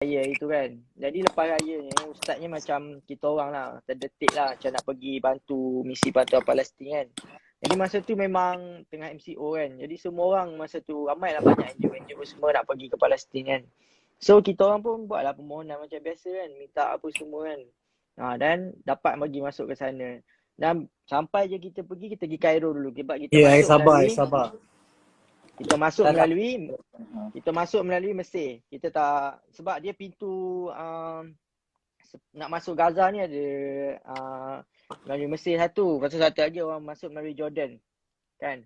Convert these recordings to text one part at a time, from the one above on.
raya itu kan. Jadi lepas raya ni ustaznya macam kita orang lah, terdetik lah macam nak pergi bantu misi bantuan Palestin kan. Jadi masa tu memang tengah MCO kan. Jadi semua orang masa tu ramai lah, banyak NGO semua nak pergi ke Palestin kan. So kita orang pun buatlah permohonan macam biasa kan, minta apa semua kan. Dan dapat bagi masuk ke sana. Dan sampai je kita pergi Cairo dulu. Sebab kita masuk melalui sabar. kita masuk Tak nak. melalui kita masuk melalui Mesir. Kita tak, sebab dia pintu nak masuk Gaza ni ada melalui Mesir satu. Lepas tu satu lagi orang masuk melalui Jordan kan.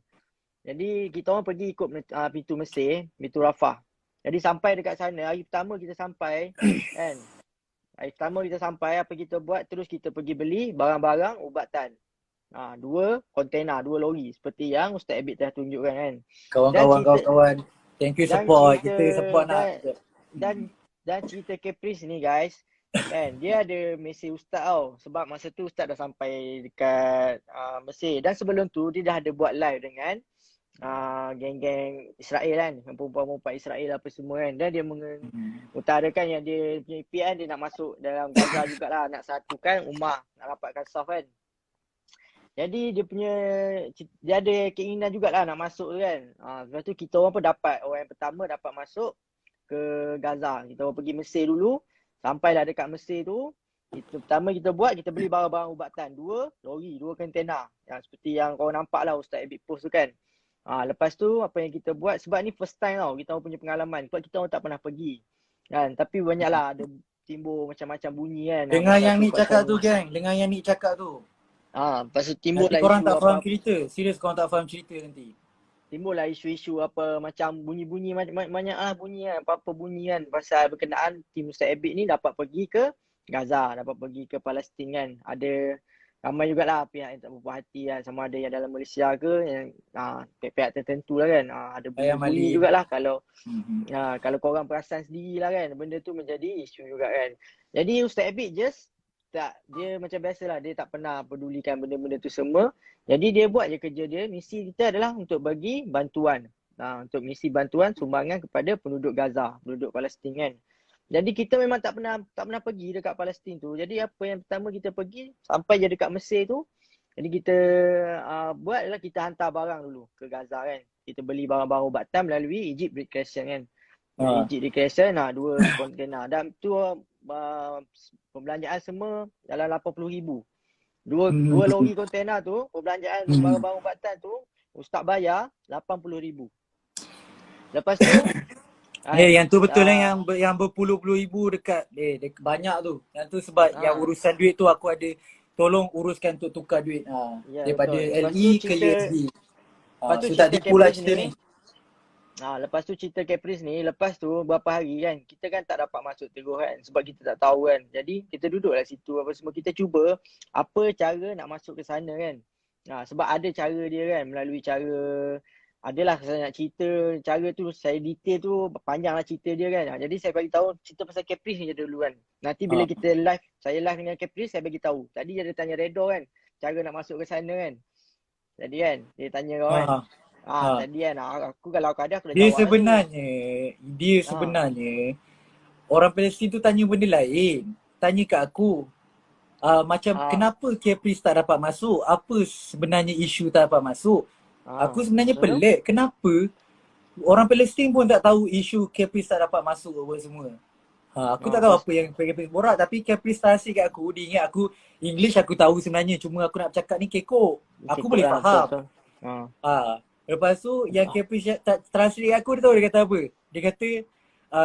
Jadi kita orang pergi ikut pintu Mesir, pintu Rafah. Jadi sampai dekat sana, hari pertama kita sampai kan. Hari pertama kita sampai, apa kita buat? Terus kita pergi beli barang-barang ubatan. 2 kontena, 2 lori seperti yang Ustaz Abid telah tunjukkan kan. Kawan-kawan, thank you support. Kita support nak. Dan cerita Caprice ni guys, kan, dia ada mesej Ustaz tau. Sebab masa tu Ustaz dah sampai dekat Mesir. Dan sebelum tu dia dah ada buat live dengan geng-geng Israel kan, perempuan-perempuan Israel apa semua kan. Dan dia mengutarakan yang dia punya impian dia nak masuk dalam Gaza jugalah, nak satukan ummah, nak rapatkan saf kan. Jadi dia ada keinginan jugalah nak masuk tu kan. Lepas tu kita orang pun dapat, orang yang pertama dapat masuk ke Gaza. Kita orang pergi Mesir dulu. Sampailah dekat Mesir tu, pertama kita beli barang-barang ubatan, 2 lori, 2 kontena. Yang seperti yang kau nampak lah Ustaz Abid post tu kan. Lepas tu apa yang kita buat, sebab ni first time tau kita orang punya pengalaman. Sebab kita orang tak pernah pergi kan. Tapi banyaklah ada timbul macam-macam bunyi kan. Dengar yang Nik cakap tu geng, dengar yang Nik cakap tu. Lepas tu timbul nanti lah korang isu tak faham cerita. Serius korang tak faham cerita nanti. Timbul lah isu-isu apa macam bunyi-bunyi banyak lah bunyi kan. Apa-apa bunyi kan. Pasal berkenaan tim Ustaz Abid ni dapat pergi ke Gaza, dapat pergi ke Palestin kan. Ada ramai jugalah pihak yang tak berpuas hati kan. Sama ada yang dalam Malaysia ke, yang pihak tertentu lah kan. Ada bunyi-bunyi jugalah kalau kalau korang perasan sendiri lah kan. Benda tu menjadi isu juga kan. Jadi Ustaz Abid dia macam biasalah, dia tak pernah pedulikan benda-benda tu semua. Jadi dia buat je kerja dia. Misi kita adalah untuk bagi bantuan. Untuk misi bantuan sumbangan kepada penduduk Gaza, penduduk Palestin kan. Jadi kita memang tak pernah pergi dekat Palestin tu. Jadi apa yang pertama kita pergi, sampai je dekat Mesir tu. Jadi kita buat adalah kita hantar barang dulu ke Gaza kan. Kita beli barang-barang ubatan melalui Egypt Red Crescent kan. Egypt Red Crescent 2 kontena. Dan tu pembelanjaan semua dalam 80,000. 2 lori kontena tu, perbelanjaan barang-barang ubatan tu, Ustaz bayar 80,000. Lepas tu yang tu betul lah, yang berpuluh-puluh ribu dekat banyak tu. Yang tu sebab yang urusan duit tu aku ada tolong uruskan untuk tukar duit daripada betul. LE ke USD. So tak tipu lah cerita ni. Lepas tu cerita Caprice ni, lepas tu berapa hari kan, kita kan tak dapat masuk terus kan, sebab kita tak tahu kan. Jadi kita duduklah situ apa semua, kita cuba apa cara nak masuk ke sana kan. Sebab ada cara dia kan, melalui cara, adalah saya nak cerita cara tu, saya detail tu panjang lah cerita dia kan. Jadi saya bagi tahu cerita pasal Caprice ni je dulu kan. Nanti bila kita live, saya live dengan Caprice, saya bagi tahu. Tadi dia ada tanya Redor kan, cara nak masuk ke sana kan. Jadi kan, dia tanya kau kan. Tadi kan, aku kalau aku ada, aku dah jawab Dia sebenarnya orang Palestin tu tanya benda lain. Tanya kat aku kenapa Caprice tak dapat masuk? Apa sebenarnya isu tak dapat masuk? Aku sebenarnya pelik. Kenapa orang Palestin pun tak tahu isu Caprice tak dapat masuk apa semua. Aku tak tahu apa yang Caprice borak. Tapi Caprice tasik kat aku. Dia ingat aku English aku tahu sebenarnya. Cuma aku nak bercakap ni kekok. Aku boleh faham. Lepas tu yang Caprice translate aku, dia tahu dia kata apa? Dia kata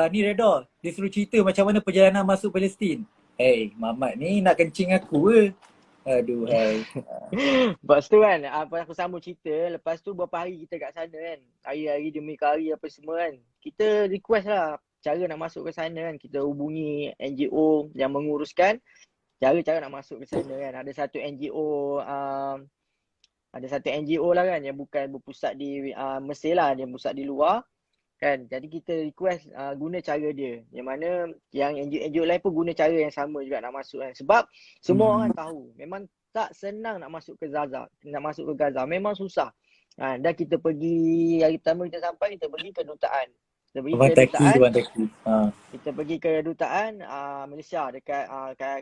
ni Redor, dia suruh cerita macam mana perjalanan masuk Palestin. Hey, Mamat ni nak kencing aku ke? Aduh hai. Lepas tu kan, aku sambung cerita. Lepas tu berapa hari kita kat sana kan, hari-hari demi hari apa semua kan, kita request lah cara nak masuk ke sana kan. Kita hubungi NGO yang menguruskan cara nak masuk ke sana kan. Ada satu NGO lah kan, yang bukan berpusat di Mesir lah, dia pusat di luar kan. Jadi kita request guna cara dia, yang mana yang NGO lain pun guna cara yang sama juga nak masuk kan. Sebab semua orang tahu memang tak senang nak masuk ke Gaza, memang susah. Dan kita pergi, hari pertama kita sampai, kita pergi kedutaan Kita pergi ke Abang Taki, kedutaan. Abang Taki. Kita pergi ke kedutaan Malaysia dekat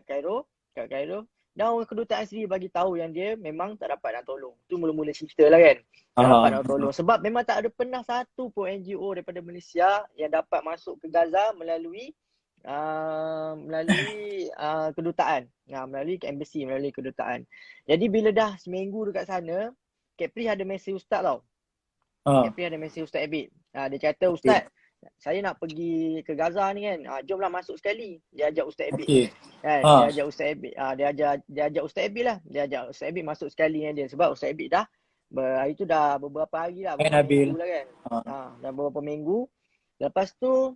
Cairo, kat Cairo. Dan orang kedutaan sendiri bagi tahu yang dia memang tak dapat nak tolong. Tu mula-mula cerita lah kan. Tak dapat nak tolong. Sebab memang tak ada pernah satu pun NGO daripada Malaysia yang dapat masuk ke Gaza melalui kedutaan. Melalui embassy, melalui kedutaan. Jadi bila dah seminggu dekat sana, Kepri ada mesej ustaz tau. Kepri ada mesej Ustaz Abid. Dia kata, Ustaz, saya nak pergi ke Gaza ni kan. Jomlah masuk sekali. Dia ajak Ustaz Abid. Okey. Kan? Dia ajak Ustaz Abid. Dia ajak Ustaz Abid lah. Dia ajak Ustaz Abid masuk sekali dengan dia. Sebab Ustaz Abid dah hari tu dah beberapa hari lah. Beberapa minggu lah kan. Dah beberapa minggu. Lepas tu,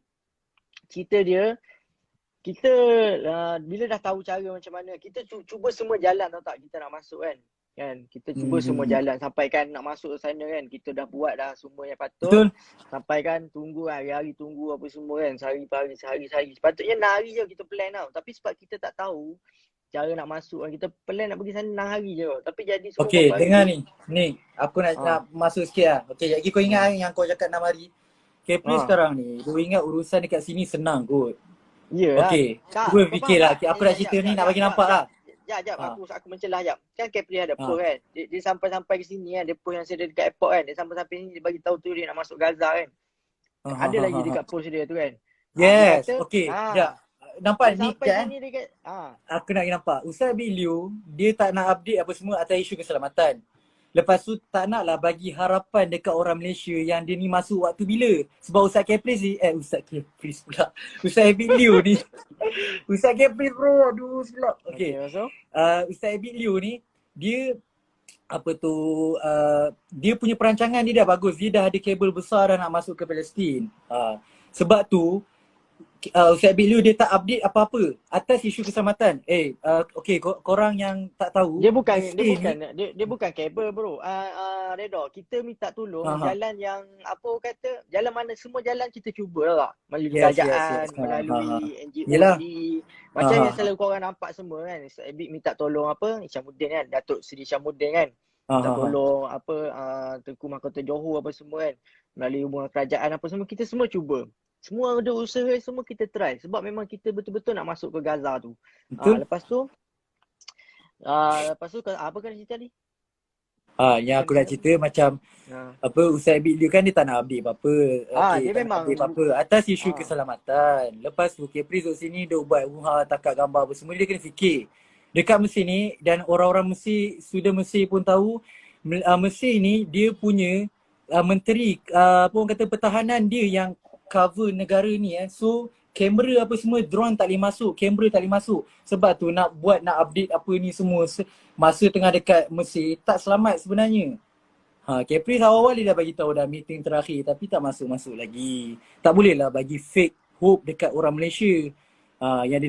cerita dia, kita bila dah tahu cara macam mana, kita cuba semua jalan tau tak kita nak masuk kan. Kita cuba semua jalan sampai kan nak masuk ke sana kan. Kita dah buat dah semua yang patut. Betul. Sampai kan tunggu hari-hari tunggu apa semua kan. Sehari-hari. Sepatutnya 6 hari je kita plan tau. Tapi sebab kita tak tahu cara nak masuk kan. Kita plan nak pergi sana 6 hari je. Tapi jadi semua Okey, dengar ni. Ni, aku nak masuk sikit lah. Okey, lagi kau ingat yang kau cakap 6 hari. Kepri sekarang ni, kau ingat urusan dekat sini senang kot. Ya lah. Okey, cuba fikirlah. Aku nak cerita ni nak bagi nampak lah. Aku mencelah jap. Kan Kepri ada post kan. Dia sampai ke sini kan. Dia post yang saya dekat airport kan. Dia sampai sini dia bagi tahu tu dia nak masuk Gaza kan. Ada lagi dekat post dia tu kan. Yes. Okey. Sekejap. Nampak ni kan. Dekat, aku nak nampak. Ustaz Abid Liu, dia tak nak update apa semua atas isu keselamatan. Lepas tu tak naklah bagi harapan dekat orang Malaysia yang dia ni masuk waktu bila. Sebab Ustaz Kepri ni, Ustaz Kepri pula. Ustaz Abid Liu ni. Ustaz Kepri bro, aduh silap. Okey. Ustaz Abid Liu ni, dia dia punya perancangan dia dah bagus. Dia dah ada kabel besar dah nak masuk ke Palestin. Sebab tu Ustaz Abid Liu dia tak update apa-apa atas isu keselamatan. Okey, korang yang tak tahu, dia bukan kabel bro. Redha, kita minta tolong jalan yang jalan mana semua jalan kita cuba lah. Melalui kerajaan, melalui NGO sendiri. Macam yang selalu korang nampak semua kan. Ustaz Abid minta tolong Isyamuddin kan, Datuk Seri Isyamuddin kan. Minta tolong Tengku Mahkota Johor apa semua kan. Melalui hubungan kerajaan apa semua, kita semua cuba. Semua ada usaha, semua kita try. Sebab memang kita betul-betul nak masuk ke Gaza tu. Lepas tu apa kan cerita ni? Yang aku nak cerita macam Ustaz Abid Liu kan dia tak nak update apa-apa. Dia memang update apa-apa atas isu keselamatan. Lepas tu Kepri duduk sini dia buat takat gambar apa semua, dia kena fikir. Dekat Mesir ni, dan orang-orang Mesir, sudah Mesir pun tahu, Mesir ni dia punya menteri orang kata pertahanan dia yang cover negara ni So kamera apa semua, drone tak boleh masuk, kamera tak boleh masuk. Sebab tu nak update apa ni semua masa tengah dekat Mesir tak selamat sebenarnya. Kepri awal-awal dia dah bagi tahu dah meeting terakhir, tapi tak masuk-masuk lagi. Tak boleh lah bagi fake hope dekat orang Malaysia. Yang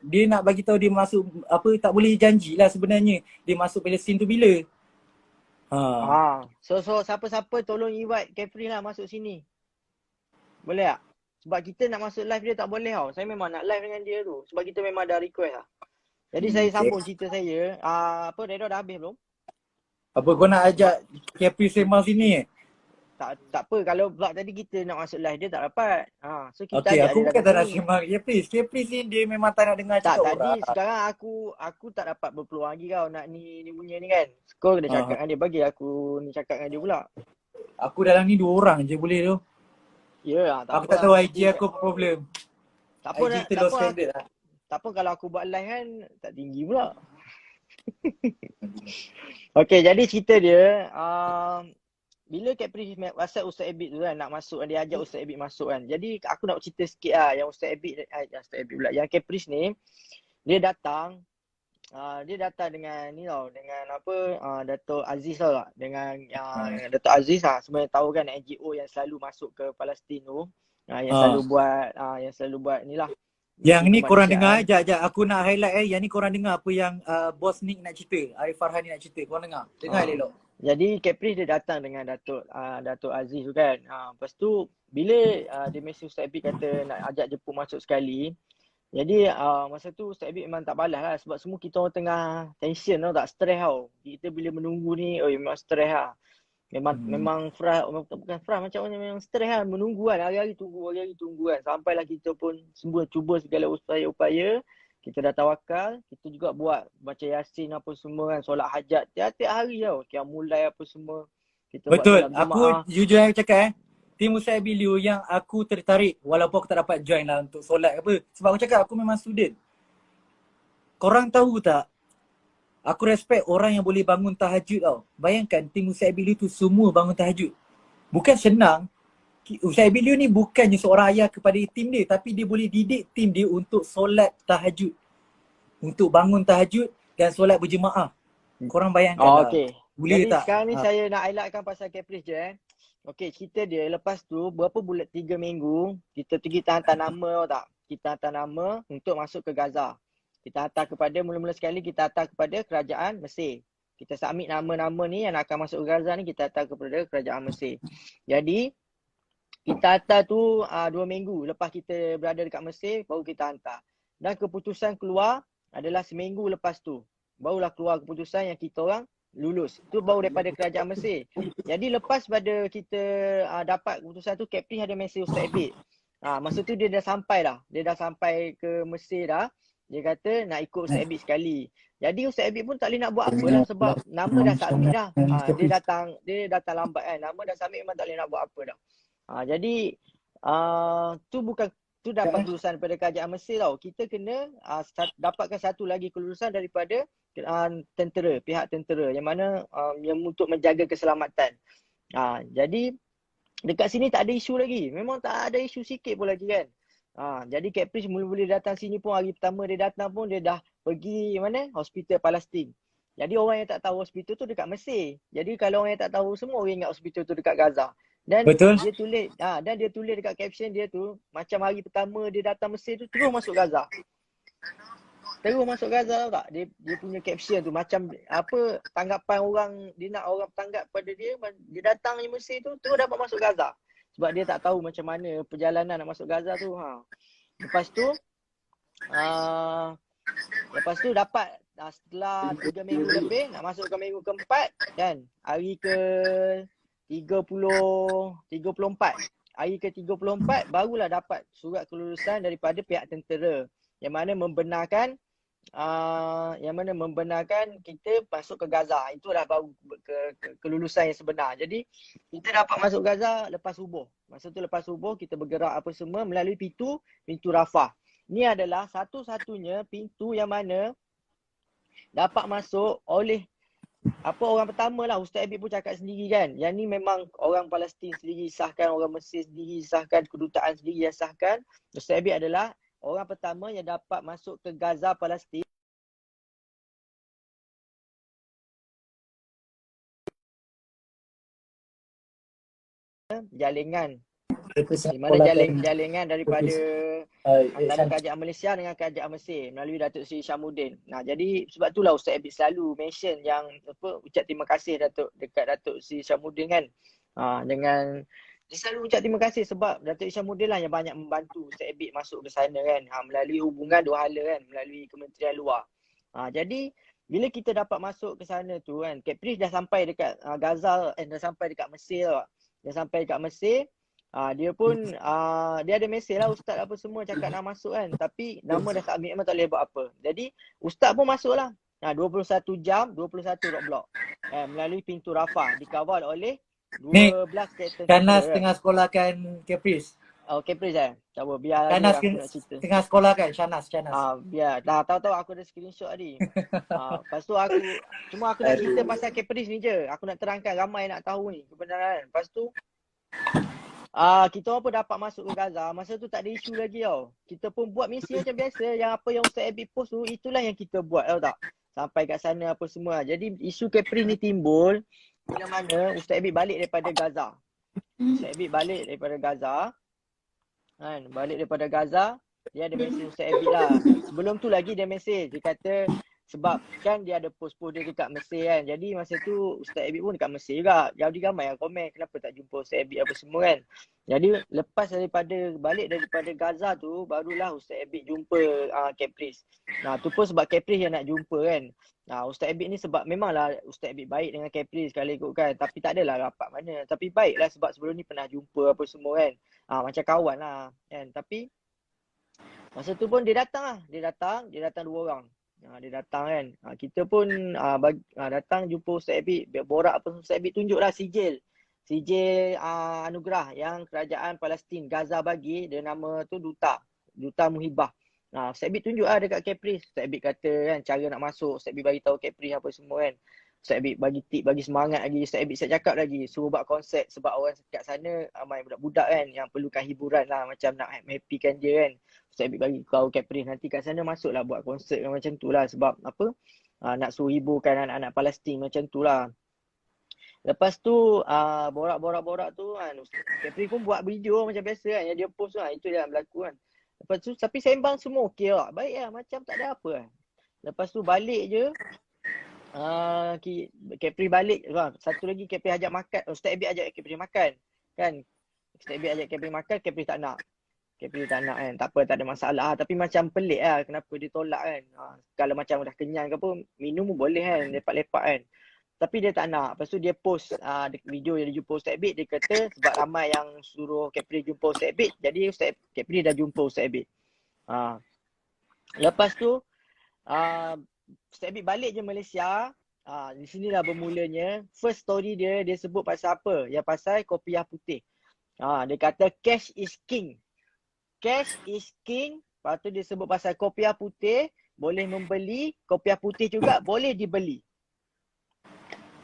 dia nak bagi tahu dia masuk tak boleh janjilah sebenarnya dia masuk Palestin tu bila. So siapa-siapa tolong invite Kepri lah masuk sini. Boleh tak? Sebab kita nak masuk live dia tak boleh tau. Saya memang nak live dengan dia tu. Sebab kita memang ada request lah. Jadi saya sambung cerita saya. Redha dah habis belum? Apa kau nak ajak Kepri sembang sini Tak apa. Kalau pula tadi kita nak masuk live dia tak dapat. So kita ajak aku bukan tak nak sembang Kepri ni dia memang tak nak dengar cakap orang. Tadi sekarang aku tak dapat berpeluang lagi kau nak ni punya ni kan. Kau kena cakap dengan dia. Bagi aku ni cakap dengan dia pula. Aku dalam ni 2 orang je boleh tu. Ya, aku tak tahu IG aku apa problem. Tak apa, IG terlalu standard lah. Tak apa kalau aku buat live kan tak tinggi pula. Okey, jadi cerita dia bila Kepri WhatsApp Ustaz Abid tu kan nak masuk, dia ajak Ustaz Abid masuk kan. Jadi aku nak cerita sikit lah yang Ustaz Abid pula. Yang Kepri ni dia datang dengan ni tau, dengan Datuk Aziz tau tak? Dengan Datuk Aziz sebenarnya tahu kan NGO yang selalu masuk ke Palestin tu. Yang selalu buat ni lah. Yang ni korang dengar, jap aku nak highlight yang ni korang dengar apa yang Bos Nick nak cerita, Arif Farhan ni nak cerita, korang dengar. Dengar elok. Jadi Kepri dia datang dengan Datuk Aziz tu kan. Lepas tu bila dia mesej Ustaz Abid kata nak ajak jemput masuk sekali. Jadi masa tu Ustaz Abid memang tak balas lah sebab semua kita orang tengah tension tau tak, stres tau. Kita bila menunggu ni memang stres lah. Memang bukan frust, macam mana, memang stres kan, menunggu kan, hari-hari tunggu kan. Sampailah kita pun semua cuba segala upaya. Kita dah tawakal, kita juga buat baca Yasin apa semua kan, solat hajat tiap-tiap hari tau. Qiyamul-lail apa semua. Kita buat Betul. solat Aku berjemaah. jujur aku cakap tim Ustaz Abilio yang aku tertarik walaupun aku tak dapat join lah untuk solat apa. Sebab aku cakap aku memang student. Korang tahu tak? Aku respect orang yang boleh bangun tahajud tau. Bayangkan tim Ustaz Abilio tu semua bangun tahajud. Bukan senang. Ustaz Abilio ni bukannya seorang ayah kepada tim dia, tapi dia boleh didik tim dia untuk solat tahajud. Untuk bangun tahajud dan solat berjemaah. Korang bayangkan lah. Okay. Boleh Jadi tak? sekarang ni saya nak highlightkan pasal Caprice je. Okay, cerita dia lepas tu berapa bulan, 3 minggu kita pergi hantar nama tak? Kita hantar nama untuk masuk ke Gaza. Kita hantar kepada, mula-mula sekali kita hantar kepada kerajaan Mesir. Kita submit nama-nama ni yang akan masuk ke Gaza ni, kita hantar kepada kerajaan Mesir. Jadi kita hantar tu 2 minggu lepas kita berada dekat Mesir, baru kita hantar. Dan keputusan keluar adalah seminggu lepas tu. Barulah keluar keputusan yang kita orang lulus. Itu baru daripada kerajaan Mesir. Jadi lepas pada kita dapat keputusan tu, Caprice ada mesej Ustaz Ebit. Masa tu dia dah sampai dah. Dia dah sampai ke Mesir dah. Dia kata nak ikut Ustaz Ebit sekali. Jadi Ustaz Ebit pun tak boleh nak buat apa lah sebab nama dah submit dah. Dia datang lambat kan. Nama dah submit, memang tak boleh nak buat apa dah. Jadi tu dapat kelulusan daripada kerajaan Mesir tau. Kita kena dapatkan satu lagi kelulusan daripada pihak tentera yang mana yang untuk menjaga keselamatan. Jadi dekat sini tak ada isu lagi. Memang tak ada isu sikit pun lagi kan. Jadi Caprice mula-mula datang sini pun, hari pertama dia datang pun dia dah pergi mana? Hospital Palestin. Jadi orang yang tak tahu hospital tu dekat Mesir. Jadi kalau orang yang tak tahu, semua orang ingat hospital tu dekat Gaza. Dan betul. Dia tulis dekat caption dia tu, macam hari pertama dia datang Mesir tu terus masuk Gaza. Terus masuk Gaza tau tak? Dia punya caption tu macam apa tanggapan orang, dia nak orang tanggap pada dia datang di Mesir tu terus dapat masuk Gaza. Sebab dia tak tahu macam mana perjalanan nak masuk Gaza tu. Lepas tu dapat setelah 3 minggu lebih nak masuk ke minggu keempat kan, hari ke 34. Hari ke 34 barulah dapat surat kelulusan daripada pihak tentera yang mana membenarkan kita masuk ke Gaza. Itulah baru kelulusan yang sebenar. Jadi kita dapat masuk Gaza lepas subuh. Masa tu lepas subuh kita bergerak apa semua melalui pintu Rafah. Ini adalah satu-satunya pintu yang mana dapat masuk oleh orang pertama lah. Ustaz Ebit pun cakap sendiri kan, yang ni memang orang Palestin sendiri sahkan, orang Mesir sendiri sahkan, kedutaan sendiri yang sahkan. Ustaz Ebit adalah orang pertama yang dapat masuk ke Gaza, Palestin. Jalingan. Di mana jalingan daripada antara kerajaan Malaysia dengan kerajaan Mesir melalui Datuk Seri Syamuddin. Jadi sebab itulah Ustaz Ebit selalu mention yang ucap terima kasih dekat Datuk Seri Syamuddin kan. Dengan dia selalu ucap terima kasih sebab Datuk Syamuddin lah yang banyak membantu Ustaz Ebit masuk ke sana kan, melalui hubungan dua hala kan, melalui Kementerian Luar. Jadi bila kita dapat masuk ke sana tu kan, Caprice dah sampai dekat Gaza, dah sampai dekat Mesir tau. Dah sampai dekat Mesir. Dia pun dia ada mesej lah ustaz apa semua cakap nak masuk kan, tapi nama dah submit memang tak boleh buat apa. Jadi ustaz pun masuk lah 21 jam 21 blok melalui pintu Rafah, dikawal oleh 12 kereta. Kanas tengah sekolahkan Caprice. Caprice cuba biar Kanas aku nak cerita. Tengah sekolah kan Shanas. Biar dah tahu aku ada screenshot tadi. Lepas tu aku nak cerita pasal Caprice ni je. Aku nak terangkan ramai nak tahu ni kebenaran. Lepas tu kita orang pun dapat masuk ke Gaza. Masa tu tak ada isu lagi tau. Kita pun buat misi macam biasa. Yang apa yang Ustaz Ebit post tu, itulah yang kita buat tau tak. Sampai kat sana apa semua. Jadi isu Caprice ni timbul bila mana Ustaz Ebit balik daripada Gaza. Ustaz Ebit balik daripada Gaza kan, dia ada mesej Ustaz Ebit lah. Sebelum tu lagi dia mesej. Dia kata Sebab kan dia ada post-post dia dekat Mesir kan. Jadi masa tu Ustaz Abid pun dekat Mesir juga. Jadi ramai yang komen kenapa tak jumpa Ustaz Abid apa semua kan. Jadi lepas balik daripada Gaza tu, barulah Ustaz Abid jumpa Caprice. Nah tu pun sebab Caprice yang nak jumpa kan. Nah Ustaz Abid ni sebab memanglah Ustaz Abid baik dengan Caprice kalau ikutkan. Tapi tak adalah rapat mana. Tapi baiklah sebab sebelum ni pernah jumpa apa semua kan. Macam kawan lah kan. Tapi masa tu pun dia datang lah. Dia datang 2 orang. Dia datang kan. Kita pun datang jumpa Ustaz Abid. Borak apa Ustaz Abid tunjuk lah sijil. Sijil anugerah yang kerajaan Palestin Gaza bagi. Dia nama tu Duta Muhibah. Ustaz Abid tunjuk lah dekat Caprice. Ustaz Abid kata kan cara nak masuk. Ustaz Abid bagi tahu Caprice apa semua kan. Ustaz Abid bagi tip, bagi semangat lagi. Ustaz Abid saya cakap lagi. Suruh buat konsep sebab orang kat sana ramai budak-budak kan yang perlukan hiburan lah. Macam nak happy-kan dia kan. Ustaz Abid bagi tahu Caprice nanti kat sana masuklah buat konsert macam tu lah. Sebab apa? Nak suruh hiburkan anak-anak Palestin macam tu lah. Lepas tu borak-borak tu kan. Caprice pun buat video macam biasa kan. Yang dia post lah. Itu yang berlaku kan. Lepas tu tapi sembang semua okey lah. Baik lah. Macam tak ada apa kan. Lepas tu balik je. Caprice balik. Satu lagi Caprice ajak makan. Ustaz Abid ajak Caprice makan. Kan. Ustaz Abid ajak Caprice makan. Caprice tak nak. Caprice tak nak kan. Tak apa, tak ada masalah. Tapi macam pelik lah. Kenapa dia tolak kan. Kalau macam dah kenyang ke apa. Minum pun boleh kan. Lepak-lepak kan. Tapi dia tak nak. Lepas tu dia post video yang dia jumpa Ustaz Abid. Dia kata sebab ramai yang suruh Caprice jumpa Ustaz Abid. Jadi Caprice dah jumpa Ustaz Abid. Lepas tu Ustaz Abid balik je Malaysia. Di sinilah bermulanya. First story dia sebut pasal apa? Yang pasal kopiah putih. Dia kata cash is king. Cash is king. Lepas tu dia sebut pasal kopiah putih. Boleh membeli. Kopiah putih juga boleh dibeli.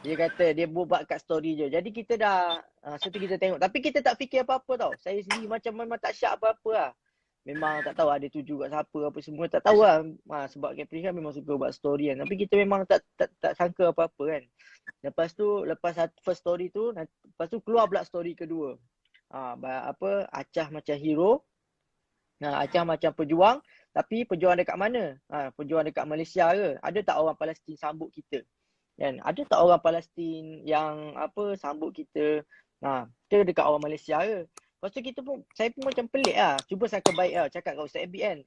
Dia kata dia buat kat story je. Jadi kita dah situ kita tengok. Tapi kita tak fikir apa-apa tau. Saya sendiri memang tak syak apa-apa lah. Memang tak tahu ada tuju kat siapa apa semua. Tak tahu lah. Sebab Caprice kan memang suka buat story kan. Tapi kita memang tak sangka apa-apa kan. Lepas tu, lepas first story tu, lepas tu keluar pula story kedua. Acah macam hero. Acah macam pejuang. Tapi pejuang dekat mana? Pejuang dekat Malaysia ke? Ada tak orang Palestin sambut kita? Kan? Ada tak orang Palestin yang sambut kita? Kita dekat orang Malaysia ke? Lepas tu saya pun macam pelik lah. Cuba sangka baik lah. Cakap kat Ustaz Abid kan.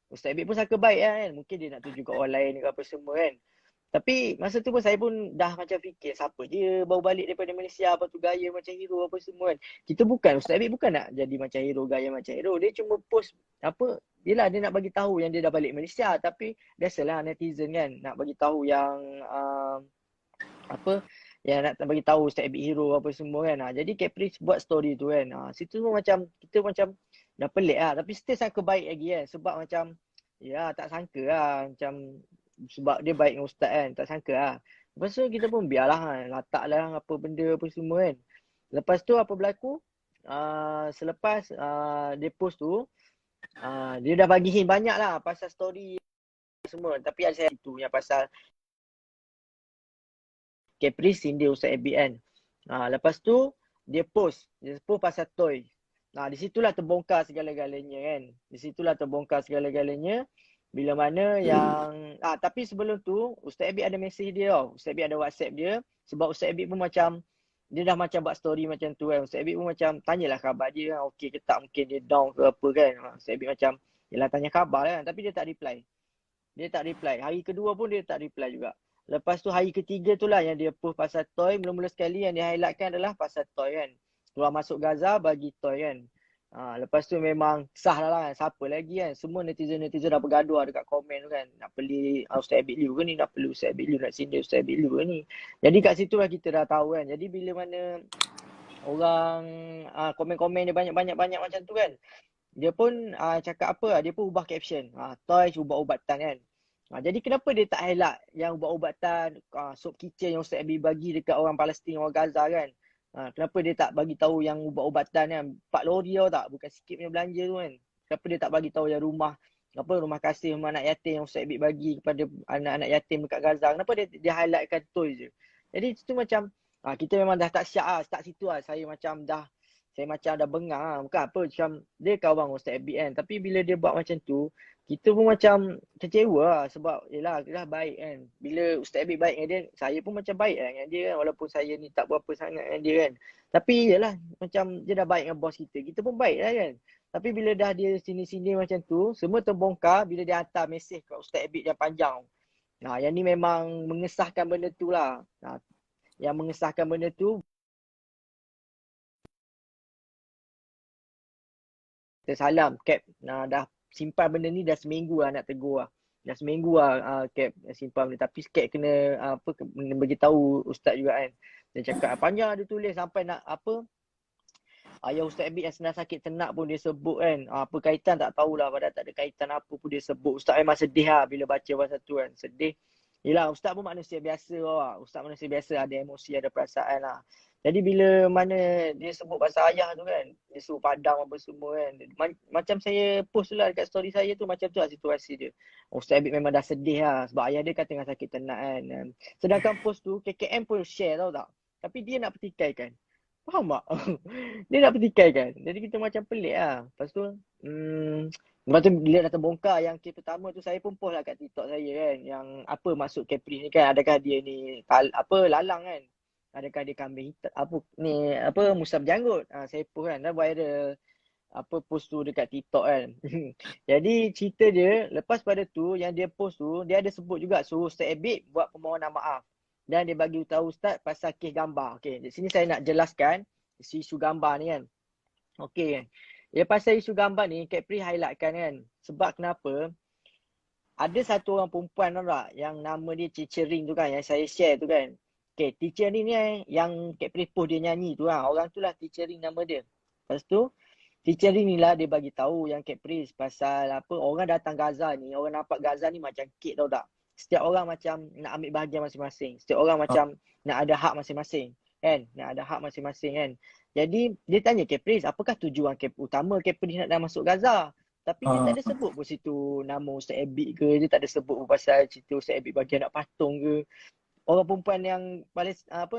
Ustaz Abid pun sangka baik lah kan. Mungkin dia nak tuju kat orang lain ke apa semua kan. Tapi masa tu pun saya pun dah macam fikir siapa dia baru balik daripada Malaysia. Lepas tu gaya macam hero apa semua kan. Kita bukan, Ustaz Abid bukan nak jadi macam hero, gaya macam hero. Dia cuma post dia nak bagi tahu yang dia dah balik Malaysia. Tapi biasalah netizen kan nak bagi tahu yang yang nak bagi tahu Ustaz Abid hero apa semua kan. Jadi Caprice buat story tu kan. Situ pun macam kita macam dah pelik lah. Tapi still sangka baik lagi kan. Sebab macam tak sangka lah. Macam sebab dia baik dengan Ustaz kan. Tak sangka lah. Lepas tu kita pun biarlah kan. Latak lah apa benda apa semua kan. Lepas tu apa berlaku? Selepas dia post tu. Dia dah bagi hint banyak lah pasal story semua. Tapi ada saya tu yang pasal Caprice sindir Ustaz Abid kan. Lepas tu dia post pasal toy. Di situlah terbongkar segala-galanya kan. Di situlah terbongkar segala-galanya. Bila mana yang tapi sebelum tu Ustaz Abid ada mesej dia tau. Ustaz Abid ada WhatsApp dia. Sebab Ustaz Abid pun macam dia dah macam buat story macam tu kan. Ustaz Abid pun macam tanyalah khabar dia kan. Okey ke tak, mungkin dia down ke apa kan. Ustaz Abid macam yelah tanya khabar kan. Tapi dia tak reply. Hari kedua pun dia tak reply juga. Lepas tu hari ketiga tu lah yang dia post pasal toy. Mula-mula sekali yang dia highlightkan adalah pasal toy kan. Keluar masuk Gaza bagi toy kan. Lepas tu memang sah lah kan. Siapa lagi kan. Semua netizen-netizen dah bergaduh dekat komen tu kan. Nak beli Ustaz Abid Liu ke ni. Nak beli Ustaz Abid Liu. Nak sindir Ustaz Abid Liu ke ni. Jadi kat situ lah kita dah tahu kan. Jadi bila mana orang komen-komen dia banyak-banyak macam tu kan. Dia pun cakap apa. Dia pun ubah caption. Toy ubat-ubatan kan. Jadi kenapa dia tak highlight yang ubat-ubatan, sop kitchen yang Ustaz Abid bagi dekat orang Palestin, orang Gaza kan. Kenapa dia tak bagi tahu yang ubat-ubatan kan. 4 lori tau tak, bukan sikit punya belanja tu kan. Kenapa dia tak bagi tahu yang rumah kasih rumah anak yatim yang Ustaz Abid bagi kepada anak-anak yatim dekat Gaza. Kenapa dia highlightkan tu je. Jadi itu macam kita memang dah tak syak lah, start situ lah. Saya macam dah saya macam dah bengang lah. Bukan apa, macam dia kawan Ustaz Abid kan. Tapi bila dia buat macam tu, kita pun macam kecewa lah. Sebab yelah, dia dah baik kan. Bila Ustaz Abid baik dengan dia, saya pun macam baik lah dengan dia kan. Walaupun saya ni tak berapa sangat dengan dia kan. Tapi yelah, macam dia dah baik dengan bos kita pun baik lah kan. Tapi bila dah dia sini-sini macam tu, semua terbongkar bila dia hantar mesej kat Ustaz Abid yang panjang. Nah, yang ni memang mengesahkan benda tu lah. Nah, yang mengesahkan benda tu, salam Cap. Nah, dah simpan benda ni dah seminggu lah nak tegur lah. Dah seminggu lah Cap simpan benda. Tapi Cap kena kena beritahu Ustaz juga kan. Dia cakap panjang dia tulis sampai nak apa. Ayah Ustaz Abid yang sedang sakit ternak pun dia sebut kan. Apa kaitan tak tahulah, padahal tak ada kaitan apa pun dia sebut. Ustaz memang sedih lah bila baca pasal tu kan. Sedih. Yelah, Ustaz pun manusia biasa lah. Ustaz manusia biasa, ada emosi, ada perasaan lah. Jadi bila mana dia sebut pasal ayah tu kan, dia suruh padam apa semua kan. Macam saya post tu lah dekat story saya tu, macam tu lah situasi dia. Ustaz Abid memang dah sedih lah sebab ayah dia kan tengah sakit ternak kan. Sedangkan post tu KKM pun share tau tak. Tapi dia nak pertikaikan. Faham tak? Dia nak pertikaikan. Jadi kita macam pelik lah. Lepas tu, lepas tu bila dah terbongkar yang kes pertama tu, saya pun post lah kat TikTok saya kan. Yang apa maksud Capri ni kan. Adakah dia ni lalang kan. Adakah dia kambing hitam, musab janggut. Saya post kan. Dah viral post tu dekat TikTok kan. Jadi cerita dia, lepas pada tu yang dia post tu, dia ada sebut juga suruh Ustaz Abid buat permohonan maaf. Dan dia bagi tahu Ustaz pasal kes gambar. Okey, di sini saya nak jelaskan isu gambar ni kan. Okey kan. Ya, pasal isu gambar ni, Capri highlightkan kan. Sebab kenapa? Ada satu orang perempuan tau tak, yang nama dia Teacher Ring tu kan, yang saya share tu kan. Okey, Teacher Ring ni yang Capri post dia nyanyi tu lah. Orang tu lah Teacher Ring nama dia. Lepas tu, Teacher Ring ni lah dia bagi tahu yang Capri pasal orang datang Gaza ni, orang nampak Gaza ni macam kek tau tak. Setiap orang macam nak ambil bahagian masing-masing. Setiap orang macam nak ada hak masing-masing. Kan? Nak ada hak masing-masing kan. Jadi dia tanya Caprice, apakah tujuan utama Caprice nak masuk Gaza? Tapi dia tak ada sebut pun situ nama Ustaz Abid ke. Dia tak ada sebut pun pasal cerita Ustaz Abid bagi anak patung ke. Orang perempuan yang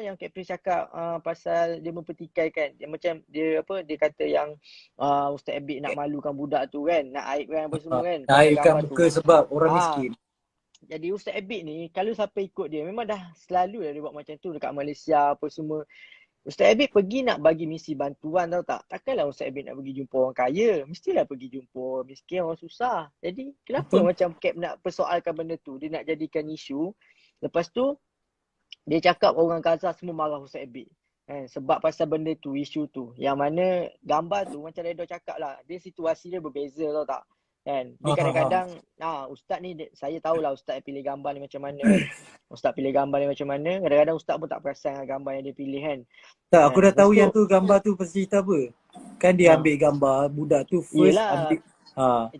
yang Caprice cakap pasal dia mempertikaikan. Dia macam dia kata yang Ustaz Abid nak malukan budak tu kan. Nak aibkan apa semua kan. Aibkan muka tu. Sebab orang miskin. Jadi Ustaz Abid ni, kalau siapa ikut dia, memang dah selalu dia buat macam tu dekat Malaysia apa semua. Ustaz Abid pergi nak bagi misi bantuan tau tak. Takkanlah Ustaz Abid nak pergi jumpa orang kaya. Mestilah pergi jumpa orang miskin, orang susah. Jadi kenapa macam Cap nak persoalkan benda tu. Dia nak jadikan isu. Lepas tu, dia cakap orang Gaza semua marah Ustaz Abid. Sebab pasal benda tu, isu tu. Yang mana gambar tu macam Redo cakap lah. Dia situasi dia berbeza tau tak. Kan? Dia kadang-kadang, Ustaz ni, saya tahulah Ustaz pilih gambar ni macam mana kan. Ustaz pilih gambar ni macam mana. Kadang-kadang Ustaz pun tak perasan dengan gambar yang dia pilih kan. Tak, aku dah tahu yang tu gambar tu pasal cerita apa. Kan dia ambil gambar budak tu first. Yelah. Ambil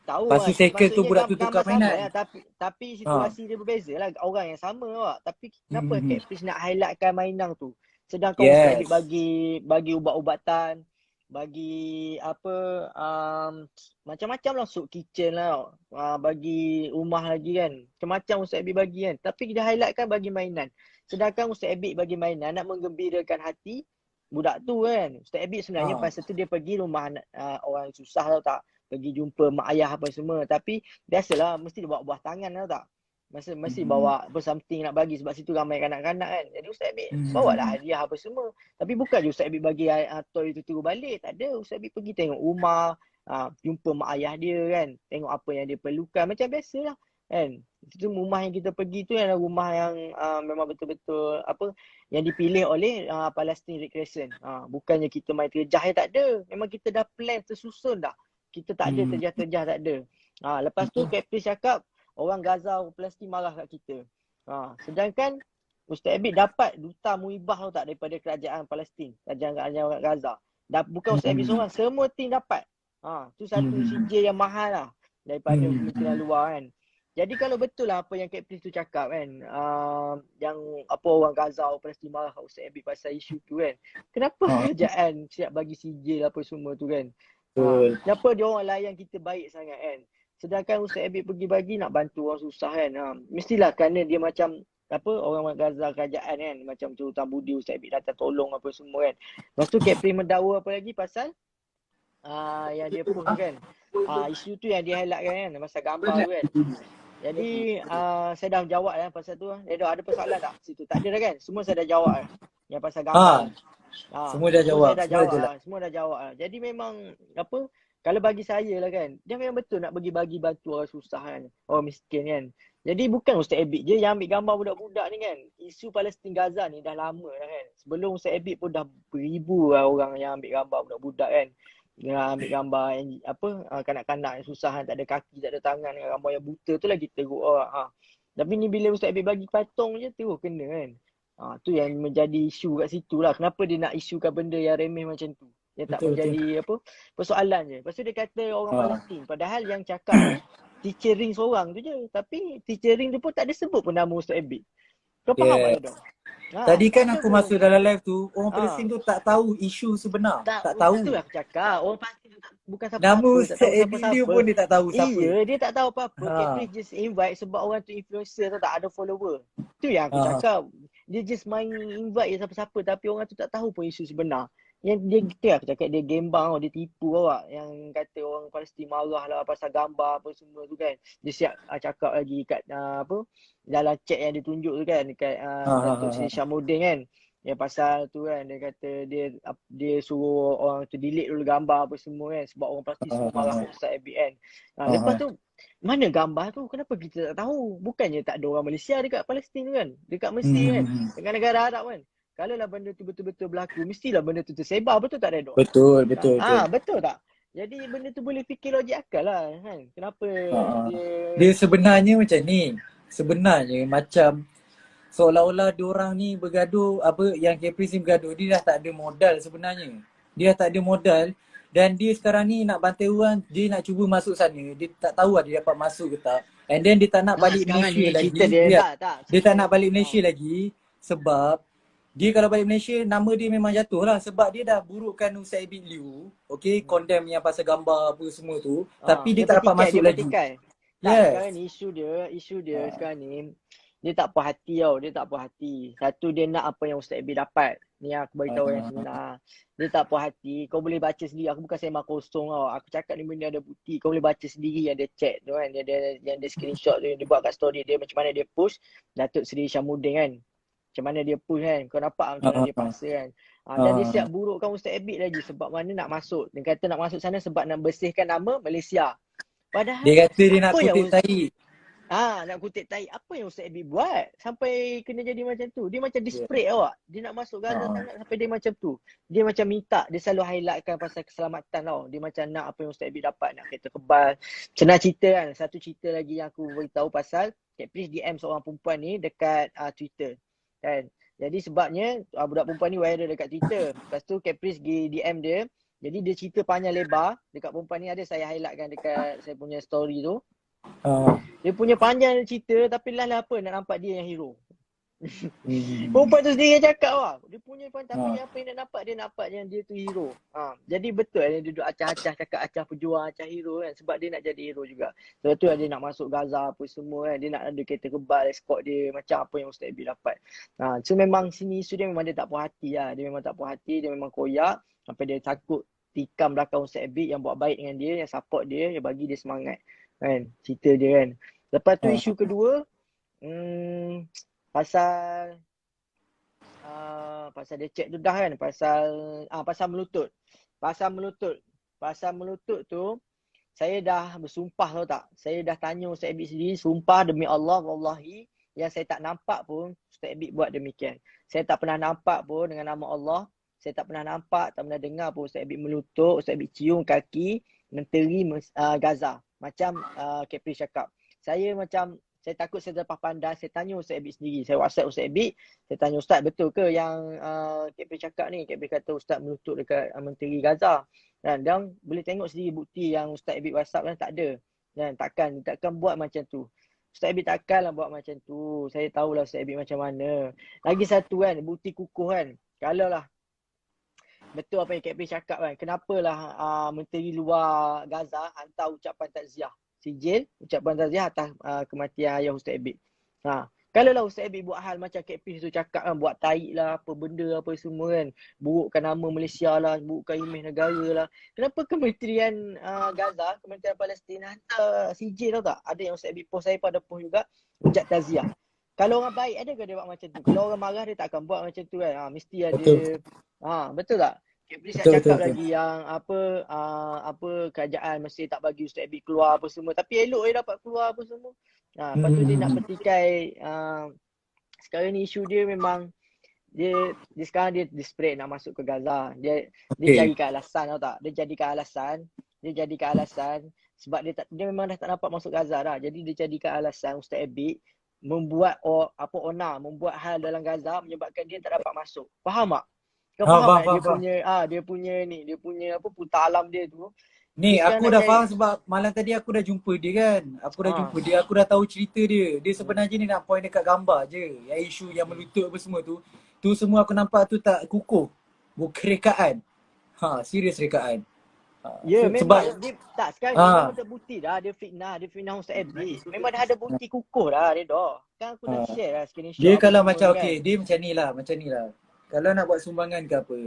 Tahu lepas tu second tu budak tu tukar mainan. Tapi situasi dia berbeza lah. Orang yang sama lah. Tapi kenapa Caprice nak highlightkan mainan tu? Sedangkan Ustaz Abid bagi ubat-ubatan, bagi macam-macam lah, suit kitchen lah, bagi rumah lagi kan, macam-macam Ustaz Abid bagi kan. Tapi dia highlightkan bagi mainan. Sedangkan Ustaz Abid bagi mainan nak menggembirakan hati budak tu kan. Ustaz Abid sebenarnya pasal tu dia pergi rumah orang susah tau tak, pergi jumpa mak ayah apa semua. Tapi biasalah mesti dia bawa buah tangan tau tak, mesti bawa something nak bagi sebab situ ramai kanak-kanak kan. Jadi Ustaz Abid bawa lah hadiah apa semua. Tapi bukan je Ustaz Abid bagi toy tu turun balik. Tak ada. Ustaz Abid pergi tengok rumah, jumpa mak ayah dia kan, tengok apa yang dia perlukan. Macam biasalah kan. Itu rumah yang kita pergi tu adalah rumah yang memang betul-betul yang dipilih oleh Palestine Red Crescent. Bukannya kita main terjah, tak ada. Memang kita dah plan tersusun dah. Kita tak ada terjah-terjah, tak ada. Lepas tu Caprice cakap orang Gaza, orang Palestin marah kat kita. Sedangkan Ustaz Abid dapat duta muibah tau tak daripada kerajaan Palestin, kerajaan Gaza. Bukan Ustaz Abid seorang, semua tim dapat. Tu satu CJ yang mahal lah daripada kementerian luar kan. Jadi kalau betul lah apa yang Caprice tu cakap kan, yang orang Gaza, orang Palestin marah kat Ustaz Abid pasal isu tu kan. Kenapa kerajaan siap bagi CJ apa semua tu kan. Kenapa dia orang layan kita baik sangat kan. Sedangkan Ustaz Abid pergi bagi nak bantu orang susah kan. Mestilah kerana dia macam apa orang Gaza kerajaan kan, macam Sultan Budi, Ustaz Abid datang tolong apa semua kan. Lepas tu Kepri mendakwa apa lagi pasal yang dia post tu kan. Isu tu yang dia highlight kan pasal gambar tu kan. Jadi saya dah jawab lah pasal tu. Dia dah ada persoalan tak situ? Tak ada dah kan. Semua saya dah jawab lah. Yang pasal gambar Ha, tu. semua dah Semua jawab, saya dah semua dah jawab jelas. lah. Semua dah jawab lah. Jadi memang apa, kalau bagi saya lah kan, dia memang betul nak bagi bantu orang susah kan, orang miskin kan. Jadi bukan Ustaz Abid je yang ambil gambar budak-budak ni kan. Isu Palestin Gaza ni dah lama dah kan. Sebelum Ustaz Abid pun dah beribu lah orang yang ambil gambar budak-budak kan. Dia ambil gambar yang apa, kanak-kanak yang susah kan, tak ada kaki, tak ada tangan, dengan gambar yang buta tu lagi teruk orang. Tapi ni bila Ustaz Abid bagi patung je terus kena kan. Tu yang menjadi isu kat situ lah. Kenapa dia nak isukan benda yang remeh macam tu? Dia tak Betul, betul. menjadi apa, persoalan je. Lepas tu dia kata orang Ha. Palestin. Padahal yang cakap tu teacher Ring seorang tu je. Tapi teacher Ring tu pun tak ada sebut pun nama Ustaz Abid. Kau faham tak Yeah. tu? Tadi Tak kan ada aku pun. masuk dalam live tu, orang Ha. Palestin tu tak tahu isu sebenar. Tak tahu. Tu aku cakap. Orang Palestin tu bukan Nama siapa-siapa. Tak Ustaz tahu Abid dia siapa-siapa. pun dia tak tahu siapa. Iya, dia tak tahu apa-apa. Ha. Capri just invite sebab orang tu influencer tu tak ada follower. Tu yang aku Ha. cakap. Dia just main invite je siapa-siapa tapi orang tu tak tahu pun isu sebenar. Yang dia gitu aku cakap dia gembang, dia tipu awak. Yang kata orang Palestin marah lah pasal gambar apa semua tu kan. Dia siap cakap lagi kat apa, dalam chat yang dia tunjuk tu kan dekat Ha. Datuk Ha. Seri Syamuddin kan. Yang pasal tu kan, dia kata dia suruh orang tu delete dulu gambar apa semua kan sebab orang Palestin semua marah kat Ustaz Abid kan. Lepas tu mana gambar tu? Kenapa kita tak tahu? Bukannya tak ada orang Malaysia dekat Palestin tu kan? Dekat Mesir kan? Dekat negara Arab kan? Kalau lah benda tu betul-betul berlaku, mestilah benda tu tersebar. Betul tak Redon? Betul, betul, betul. Betul tak? Jadi benda tu boleh fikir logik akal lah kan? Kenapa Dia sebenarnya macam ni. Sebenarnya macam seolah-olah diorang ni bergaduh, apa yang Caprice ni bergaduh, dia dah tak ada modal sebenarnya. Dia dah tak ada modal dan dia sekarang ni nak bantai orang, dia nak cuba masuk sana. Dia tak tahu lah dia dapat masuk ke tak. And then dia tak nak balik sekarang Malaysia ni lagi. cerita dia Dia tak nak balik Malaysia lagi sebab dia kalau balik Malaysia, nama dia memang jatuh lah sebab dia dah burukkan Ustaz Abid Liu. Okay, condemn yang pasal gambar apa semua tu. Tapi dia tak dapat masuk lagi. Sekarang ni isu dia sekarang ni, dia tak puas hati tau. Dia tak puas hati. Satu, dia nak apa yang Ustaz Abid dapat. Ni aku beritahu yang sebenar. Dia tak puas hati. Kau boleh baca sendiri. Aku bukan sembang kosong tau. Aku cakap ni benda ada bukti. Kau boleh baca sendiri yang dia chat tu kan. Yang dia screenshot tu. Dia buat kat story dia. Macam mana dia push Datuk Seri Syamuddin kan. Macam mana dia push kan. Kau nampak macam mana dia paksa kan. Dan dia siap burukkan Ustaz Abid lagi. Sebab mana nak masuk. Dia kata nak masuk sana sebab nak bersihkan nama Malaysia. Padahal dia kata dia nak kutip tahi. Nak kutip tahi. Apa yang Ustaz Abid buat sampai kena jadi macam tu? Dia macam desperate awak. Dia nak masuk Gaza sangat sampai dia macam tu. Dia macam minta, dia selalu highlightkan pasal keselamatan tau. Dia macam nak apa yang Ustaz Abid dapat, nak kereta kebal. Senang cerita kan. Satu cerita lagi yang aku beritahu pasal Caprice DM seorang perempuan ni dekat Twitter. Kan. Jadi sebabnya budak perempuan ni viral dekat Twitter. Lepas tu Caprice pergi DM dia. Jadi dia cerita panjang lebar dekat perempuan ni, ada saya highlightkan dekat saya punya story tu. Dia punya panjang cerita tapi lah apa nak nampak dia yang hero. Perempuan tu sendiri yang cakap lah. Dia punya panjang tapi apa yang nak nampak, dia nampak yang dia tu hero. Jadi betul dia duduk acah-acah cakap acah pejuang, acah hero kan. Sebab dia nak jadi hero juga. Sebab tu dia nak masuk Gaza apa semua kan. Dia nak ada kereta kebal, escort dia macam apa yang Ustaz Abid dapat. So memang sini isu dia memang dia tak puas hati lah. Dia memang tak puas hati, dia memang koyak. Sampai dia takut tikam belakang Ustaz Abid yang buat baik dengan dia, yang support dia, yang bagi dia semangat. Kan, cerita dia kan. Lepas tu isu kedua, pasal dia cek tu dah kan, pasal melutut. Pasal melutut tu saya dah bersumpah tau tak. Saya dah tanya Ustaz Abid sendiri, sumpah demi Allah wallahi yang saya tak nampak pun Ustaz Abid buat demikian. Saya tak pernah nampak pun dengan nama Allah. Saya tak pernah nampak, tak pernah dengar pun Ustaz Abid melutut, Ustaz Abid cium kaki menteri Gaza. Macam Caprice cakap. Saya takut saya terlepas pandang. Saya tanya Ustaz Abid sendiri. Saya WhatsApp Ustaz Abid. Saya tanya Ustaz, betul ke yang Caprice cakap ni? Caprice kata Ustaz melutut dekat menteri Gaza. Dan boleh tengok sendiri bukti yang Ustaz Abid WhatsApp kan tak ada. Dan takkan buat macam tu. Ustaz Abid takkanlah buat macam tu. Saya tahulah Ustaz Abid macam mana. Lagi satu kan, bukti kukuh kan. Kalau lah betul apa yang Caprice cakap kan. Kenapalah menteri luar Gaza hantar ucapan takziah. Sijil ucapan takziah atas kematian ayah Ustaz Abid. Kalau lah Ustaz Abid buat hal macam Kak Pris tu cakap kan, buat taik lah, apa benda apa semua kan, burukkan nama Malaysia lah, burukkan imej negara lah. Kenapa Kementerian Gaza, Kementerian Palestin hantar CJ tau tak? Ada yang Ustaz Abid post, saya pun ada post juga, hujat taziah. Kalau orang baik ada ke dia buat macam tu? Kalau orang marah dia tak akan buat macam tu kan. Mesti ada. Betul. Betul tak? Kak Pris nak Betul, betul, cakap betul. lagi yang apa kerajaan mesti tak bagi Ustaz Abid keluar apa semua. Tapi elok dia dapat keluar apa semua. Lepas tu dia nak petikai sekarang ni isu dia memang dia sekarang dia desperate nak masuk ke Gaza. Dia Okay. carikan alasan tau tak? Dia jadikan alasan sebab dia memang dah tak dapat masuk Gaza dah. Jadi dia jadikan alasan Ustaz Abid membuat membuat hal dalam Gaza menyebabkan dia tak dapat masuk. Faham tak? Kau faham tak dia punya apa putar alam dia tu. Ni Dia sekarang aku nak dah cari faham sebab malam tadi aku dah jumpa dia kan. Aku dah tahu cerita dia. Dia sebenarnya ni nak point dekat gambar je. Yang isu yang melutut apa semua tu. Tu semua aku nampak tu tak kukuh. Bukan rekaan. Serius rekaan. Ya, Sebab memang dia tak sekarang ni memang terbukti dah dia fitnah Ustaz Abid. Memang dah ada bukti kukuh dah dia dah. Kan aku dah share lah screenshot dia apa kalau semua macam kan. okay, dia macam ni lah. Kalau nak buat sumbangan ke apa,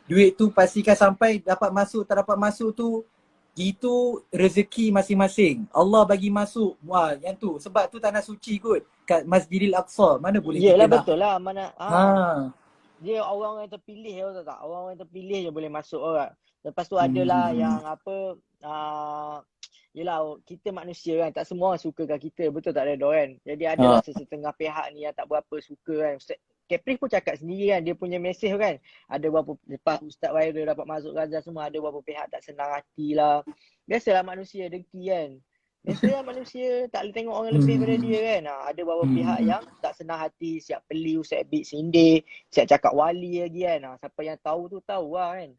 duit tu pastikan sampai dapat masuk tak dapat masuk tu, itu rezeki masing-masing. Allah bagi masuk. Yang tu. Sebab tu tanah suci kot. Kat Masjidil Aqsa. Mana boleh kita Yelah nak. betul lah mana Ha. dia orang yang terpilih tahu tak? Orang yang terpilih je boleh masuk orang. Lepas tu adalah yang apa yelah kita manusia kan, tak semua orang suka kat kita, betul tak Redo kan? Jadi adalah sesetengah pihak ni yang tak berapa suka kan. Capri pun cakap sendiri kan, dia punya mesej kan. Ada berapa, lepas Ustaz Waira dapat masuk Gaza semua, ada berapa pihak tak senang hati lah. Biasalah manusia dengki kan. Biasalah manusia tak boleh tengok orang lebih pada dia kan. Ada beberapa pihak yang tak senang hati, siap beli Ustaz Abid sindir, siap cakap wali lagi kan. Siapa yang tahu tu tahu lah kan.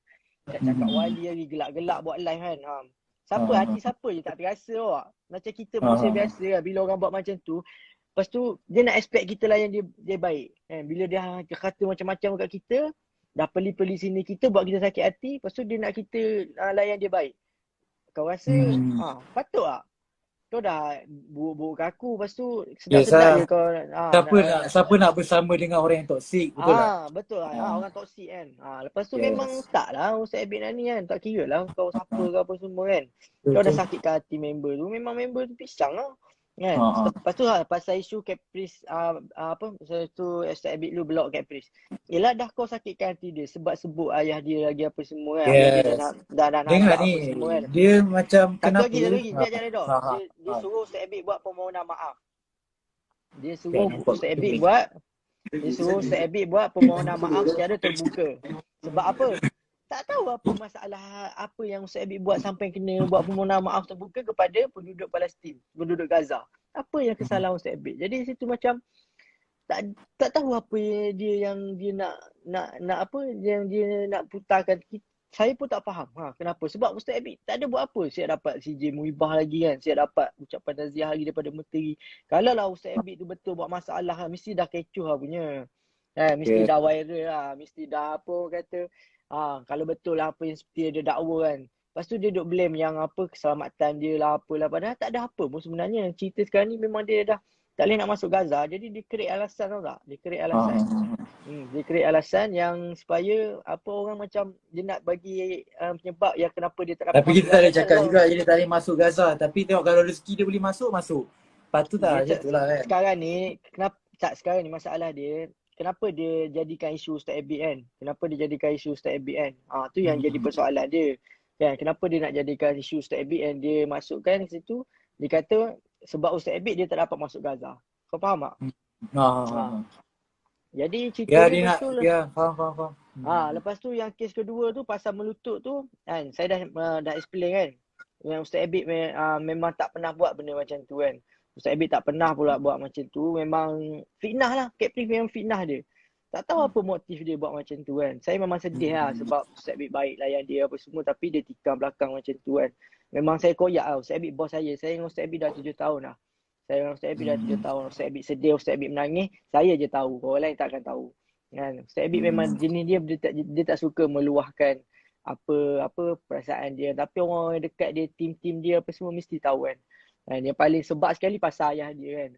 Siap cakap wali lagi, gelak-gelak buat live kan. Hati siapa je tak terasa awak. Macam kita manusia biasa kan, bila orang buat macam tu, lepas tu dia nak expect kita lah yang dia baik kan. Bila dia kata macam-macam kat kita, dah peli-peli sini kita, buat kita sakit hati, lepas tu dia nak kita layan dia baik. Kau rasa patut tak? Kau dah buruk-buruk kat aku, lepas tu sedap-sedap je kau Siapa nak bersama dengan orang yang toksik, betul tak? Betul lah. Orang toksik kan. Lepas tu memang tak lah Ustaz Abid ni kan. Tak kira lah kau siapa ke apa semua kan. Kau dah sakitkan hati member tu, memang member tu pisang lah kan. Lepas tu pasal isu Caprice pasal tu Ustaz Abid lu block Caprice. Yelah dah kau sakitkan hati dia sebab sebut ayah dia lagi apa semua kan. Dia dah dengar nampak ni, apa semua kan. dia macam kenapa Satu lagi jangan dah. Dia suruh Ustaz Abid buat permohonan maaf. Dia suruh Ustaz Abid buat permohonan maaf secara terbuka. Sebab apa? Tak tahu apa masalah apa yang Ustaz Abid buat sampai kena buat permohonan maaf terbuka kepada penduduk Palestin, penduduk Gaza. Apa yang kesalahan Ustaz Abid? Jadi situ macam tak tahu apa yang dia nak apa yang dia nak putarkan. Saya pun tak faham kenapa. Sebab Ustaz Abid tak ada buat apa. Saya dapat CJ Muibah lagi kan. Saya dapat ucapan taziah lagi daripada menteri. Kalau lah Ustaz Abid tu betul buat masalah mesti dah kecoh lah punya. Mesti dah viral lah. Mesti dah apa kata. Kalau betul lah apa yang seperti dia dakwa kan. Lepas tu dia duk blame yang apa keselamatan dia lah apalah. Padahal tak ada apa pun sebenarnya. Cerita sekarang ni memang dia dah tak boleh nak masuk Gaza. Jadi dia create alasan tau tak? Dia create alasan. Dia create alasan yang supaya apa orang macam dia nak bagi penyebab yang kenapa dia tak dapat. Tapi kita tak boleh cakap juga dia tak boleh masuk Gaza. Tapi tengok kalau rezeki dia boleh masuk. Patut tak macam tu lah kan. Sekarang ni masalah dia, kenapa dia jadikan isu Ustaz Abid kan? Kenapa dia jadikan isu Ustaz Abid kan? Tu yang jadi persoalan dia. Kan? Kenapa dia nak jadikan isu Ustaz Abid and dia masukkan ke situ? Dia kata sebab Ustaz Abid dia tak dapat masuk Gaza. Kau faham tak? Jadi cerita dia betul lah. Ya, faham. Lepas tu yang kes kedua tu pasal melutut tu kan, saya dah explain kan. Yang Ustaz Abid memang tak pernah buat benda macam tu kan. Ustaz Abid tak pernah pula buat macam tu. Memang fitnah lah. Capri memang fitnah dia. Tak tahu apa motif dia buat macam tu kan. Saya memang sedih lah sebab Ustaz Abid baik layan dia apa semua. Tapi dia tikam belakang macam tu kan. Memang saya koyak lah. Ustaz Abid bos saya. Saya dengan Ustaz Abid dah 7 tahun lah. Saya dengan Ustaz Abid dah 7 tahun. Ustaz Abid sedih, Ustaz Abid menangis. Saya je tahu. Orang lain takkan tahu. Kan? Ustaz Abid memang jenis dia tak suka meluahkan apa perasaan dia. Tapi orang dekat dia, tim dia apa semua mesti tahu kan. Yang paling sebab sekali pasal ayah dia kan.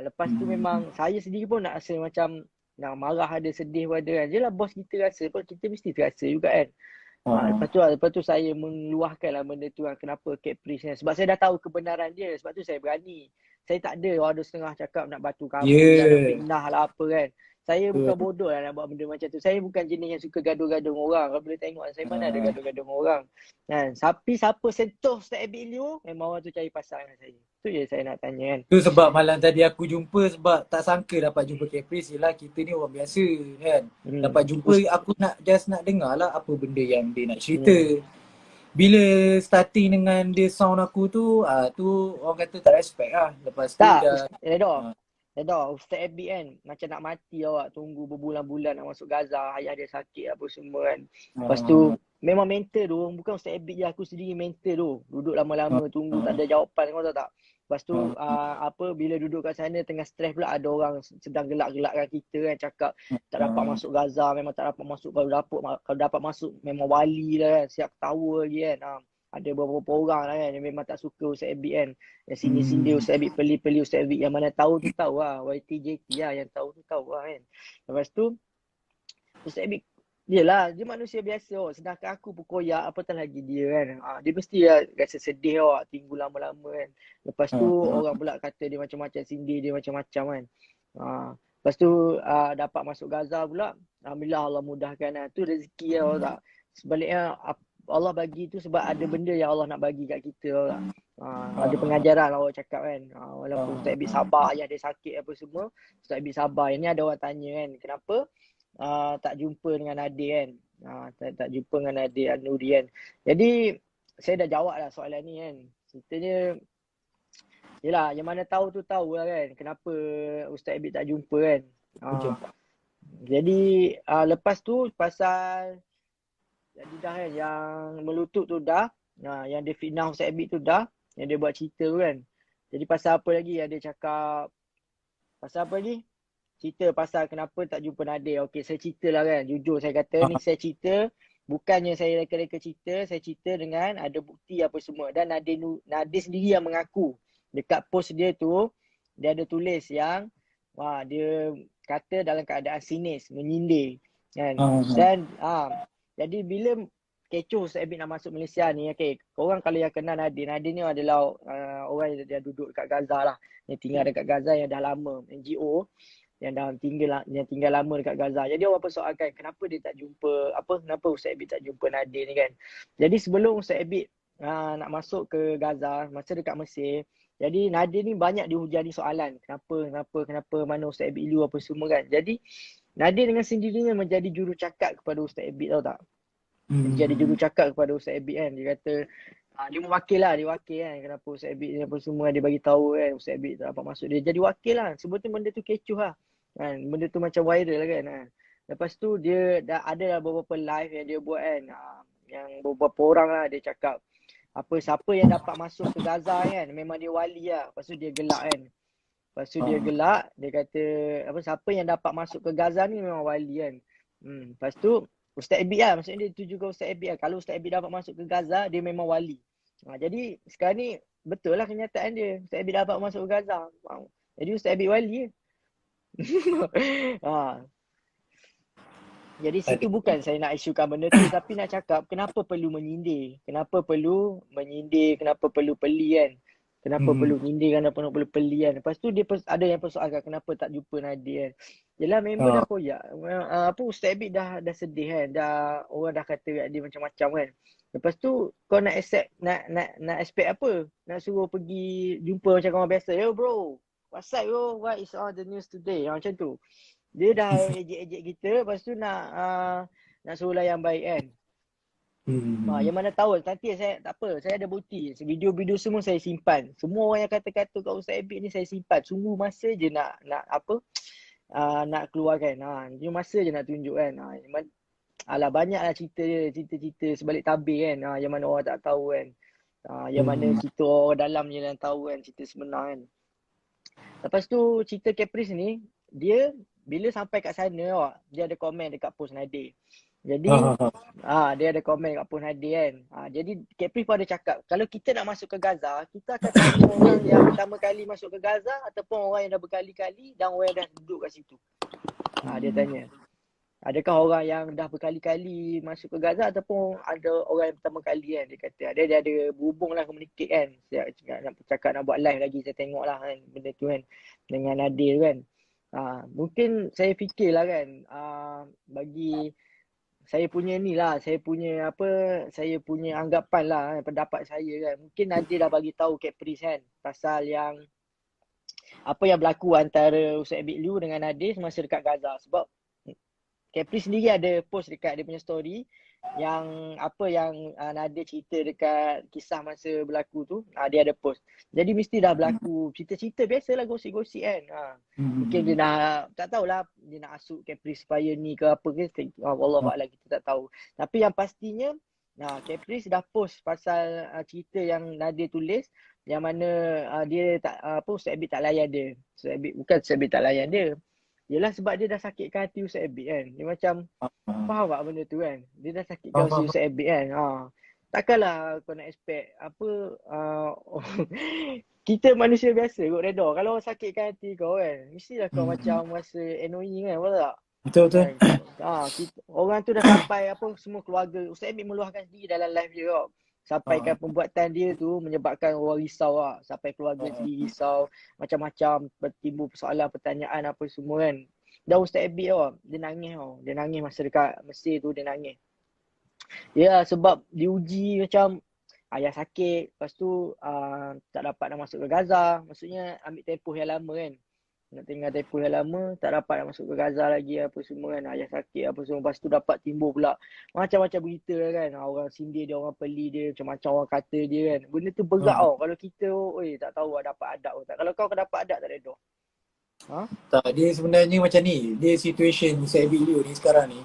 Lepas tu memang saya sendiri pun nak rasa macam nak marah ada, sedih pun ada kan. Yelah bos kita rasa pun kita mesti terasa juga kan. Lepas tu saya mengeluahkan lah benda tu kan. Kenapa Caprice kan. Sebab saya dah tahu kebenaran dia. Sebab tu saya berani. Saya tak ada ada setengah cakap nak batu kambing lah, nak fitnah lah apa kan. Saya bukan bodoh lah nak buat benda macam tu. Saya bukan jenis yang suka gaduh-gaduh dengan orang. Kalau boleh tengok saya mana ada gaduh-gaduh dengan orang. Kan. Tapi siapa sentuh Ustaz Abid Liu, memang orang tu cari pasal dengan saya. Tu je saya nak tanya kan. Tu sebab malam tadi aku jumpa sebab tak sangka dapat jumpa Caprice. Yelah kita ni orang biasa kan. Dapat jumpa aku nak dengar lah apa benda yang dia nak cerita. Bila starting dengan dia sound aku tu, tu orang kata tak respect lah. Lepas tu dah Ustaz Abid kan macam nak mati awak, tunggu berbulan-bulan nak masuk Gaza, ayah dia sakit apa semua kan. Lepas tu memang mental tu, bukan Ustaz Abid je, aku sendiri mental tu. Duduk lama-lama tunggu tak ada jawapan, kau tahu tak? Lepas tu bila duduk kat sana tengah stres pula, ada orang sedang gelak-gelakkan kita kan, cakap tak dapat masuk Gaza, memang tak dapat masuk. Kalau dapat masuk memang wali lah kan, siap ketawa lagi kan. Ada beberapa orang lah kan yang memang tak suka Ustaz Abid kan. Yang sindir-sindir Ustaz Abid, peli-peli Ustaz Abid. Yang mana tahu tu tahu lah. YTJT lah yang tahu tu tahu lah kan. Lepas tu Ustaz Abid, dia manusia biasa. Sedangkan aku pun koyak, apatah lagi dia kan. Dia mesti rasa sedih tinggal lama-lama kan. Lepas tu orang pula kata dia macam-macam, sindir dia macam-macam kan. Lepas tu dapat masuk Gaza pula. Alhamdulillah Allah mudahkan lah. Tu rezeki lah tak. Sebaliknya Allah bagi tu sebab ada benda yang Allah nak bagi kat kita lah. Ada pengajaran lah orang cakap kan. Walaupun Ustaz Abid sabar, ayah dia sakit apa semua, Ustaz Abid sabar. Ini ada orang tanya kan, kenapa tak jumpa dengan adik kan. Tak jumpa dengan adik An-Nuri kan. Jadi saya dah jawab lah soalan ni kan. Ceritanya yelah, yang mana tahu tu tahu lah kan kenapa Ustaz Abid tak jumpa kan. Jadi lepas tu pasal jadi dah kan yang melutut tu dah, yang dia fitnah Ustaz Abid tu dah, yang dia buat cerita tu kan. Jadi pasal apa lagi yang dia cakap, pasal apa lagi? Cerita pasal kenapa tak jumpa Nadir. Okey, saya cerita lah kan. Jujur saya kata ni saya cerita, bukannya saya reka-reka cerita, saya cerita dengan ada bukti apa semua. Dan Nadir sendiri yang mengaku. Dekat post dia tu, dia ada tulis yang dia kata dalam keadaan sinis, menyindir kan. Dan jadi bila kecoh Ustaz Abid nak masuk Malaysia ni, korang kalau yang kenal Nadir ni adalah orang yang dia duduk dekat Gaza lah, yang tinggal dekat Gaza yang dah lama, NGO yang tinggal lama dekat Gaza. Jadi orang persoalkan kenapa dia tak jumpa, kenapa Ustaz Abid tak jumpa Nadir ni kan. Jadi sebelum Ustaz Abid nak masuk ke Gaza, masa dekat Mesir, jadi Nadir ni banyak dihujani soalan, kenapa mana Ustaz Abid Liu apa semua kan. Jadi Nadir dengan sendirinya menjadi juru cakap kepada Ustaz Abid, tahu tak? Jadi juru cakap kepada Ustaz Abid kan. Dia kata dia mewakil lah, dia wakil kan kenapa Ustaz Abid ni apa semua, dia bagi tahu kan Ustaz Abid tak dapat masuk, dia jadi wakil lah. Sebetulnya benda tu kecoh lah kan, benda tu macam viral lah kan. Lepas tu dia dah ada beberapa live yang dia buat kan, yang beberapa orang lah dia cakap siapa yang dapat masuk ke Gaza kan memang dia wali lah. Lepas tu dia gelak kan. Lepas tu dia gelak, dia kata siapa yang dapat masuk ke Gaza ni memang wali kan. Lepas tu Ustaz Abid lah, maksudnya dia tujukan Ustaz Abid lah. Kalau Ustaz Abid dapat masuk ke Gaza, dia memang wali. Jadi sekarang ni betul lah kenyataan dia. Ustaz Abid dapat masuk ke Gaza. Jadi Ustaz Abid wali. Jadi situ bukan saya nak isukan benda tu, tapi nak cakap kenapa perlu menyindir. Kenapa perlu menyindir, kenapa perlu peli kan. Kenapa perlu nyindir, kenapa perlu peli kan. Lepas tu dia ada yang persoalkan kenapa tak jumpa Nadir kan. Yelah member dah koyak. Ustaz Abid dah sedih kan. Orang dah kata dia macam-macam kan. Lepas tu kau nak accept, nak expect apa? Nak suruh pergi jumpa macam orang biasa. Yo bro, what's up bro? What is all the news today? Macam tu. Dia dah ejek-ejek kita. Lepas tu nak suruh layan baik kan. Yang mana tahu nanti saya tak apa, saya ada bukti. Video-video semua saya simpan. Semua orang yang kata-kata kat Ustaz Abid ni saya simpan. Sungguh masa je nak nak keluarkan. Dia masa je nak tunjuk kan. Banyaklah cerita-cerita sebalik tabir kan. Yang mana orang tak tahu kan. Yang mana kita orang dalam je yang tahu kan cerita sebenar kan. Lepas tu cerita Caprice ni, dia bila sampai kat sana dia ada komen dekat post Nadir. Jadi Ha, ha, ha. dia ada komen kat Puan Hadi kan. Jadi Capri pun ada cakap, kalau kita nak masuk ke Gaza, kita akan tanya orang yang pertama kali masuk ke Gaza ataupun orang yang dah berkali-kali dan orang yang dah duduk kat situ. Dia tanya, adakah orang yang dah berkali-kali masuk ke Gaza ataupun ada orang yang pertama kali kan. Dia kata dia ada berhubung lah, communicate kan. Saya nak cakap nak buat live lagi, saya tengok lah kan benda tu kan dengan Nadir kan. Mungkin saya fikirlah kan, bagi saya punya ni lah, saya punya anggapan lah, pendapat saya kan. Mungkin Nadir dah bagi tahu Caprice kan pasal yang apa yang berlaku antara Ustaz Abid Liu dengan Nadir semasa dekat Gaza. Sebab Caprice sendiri ada post dekat dia punya story yang apa yang Nadir cerita dekat kisah masa berlaku tu, dia ada post. Jadi mesti dah berlaku cerita-cerita biasalah, gosip-gosip kan. Mungkin dia nak, tak tahulah dia nak asuk Caprice supaya ni ke apa ke, wallahualam kita tak tahu. Tapi yang pastinya Caprice dah post pasal cerita yang Nadir tulis yang mana dia tak Ustaz Abid tak layan dia. Bukan Ustaz Abid tak layan dia. Yelah sebab dia dah sakitkan hati Ustaz Abid kan. Dia macam faham tak benda tu kan. Dia dah sakitkan hati Ustaz Abid kan. Takkanlah kau nak expect kita manusia biasa kot redha. Kalau orang sakitkan hati kau kan, mestilah kau macam rasa annoying kan, betul tak? Betul. Orang tu dah sampai semua keluarga. Ustaz Abid meluahkan sendiri dalam live dia kau. Sampaikan pembuatan dia tu menyebabkan orang risau lah. Sampai keluarga sendiri risau. Macam-macam bertimbul persoalan, pertanyaan apa semua kan. Dan Ustaz Abid dia nangis Dia nangis masa dekat Mesir tu, dia nangis. Ya sebab diuji macam ayah sakit. Lepas tu tak dapat nak masuk ke Gaza. Maksudnya ambil tempoh yang lama kan. Nak tinggal tempoh yang lama, tak dapat nak masuk ke Gaza lagi apa semua kan. Ayah sakit apa semua. Lepas tu dapat timbul pula macam-macam berita kan. Orang sindir dia, orang peli dia, macam-macam orang kata dia kan. Benda tu berat Kalau kita, tak tahu dapat adab tak. Kalau kau dapat adab tak ada. Tak, dia sebenarnya macam ni. Dia situation Ustaz Abid Liu ni sekarang ni.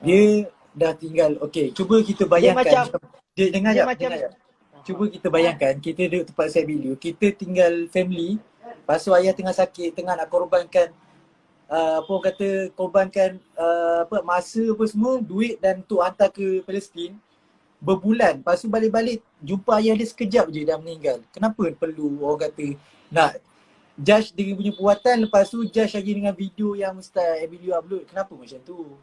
Dia dah tinggal, cuba kita bayangkan. Dia dengar jap. Cuba kita bayangkan, kita duduk tempat Ustaz Abid Liu. Kita tinggal family. Lepas tu ayah tengah sakit, tengah nak korbankan korbankan masa apa semua, duit dan untuk hantar ke Palestin berbulan. Lepas tu balik-balik jumpa ayah dia sekejap je dah meninggal. Kenapa perlu orang kata nak judge dia punya perbuatan, lepas tu judge lagi dengan video yang Ustaz Abid Liu upload? Kenapa macam tu?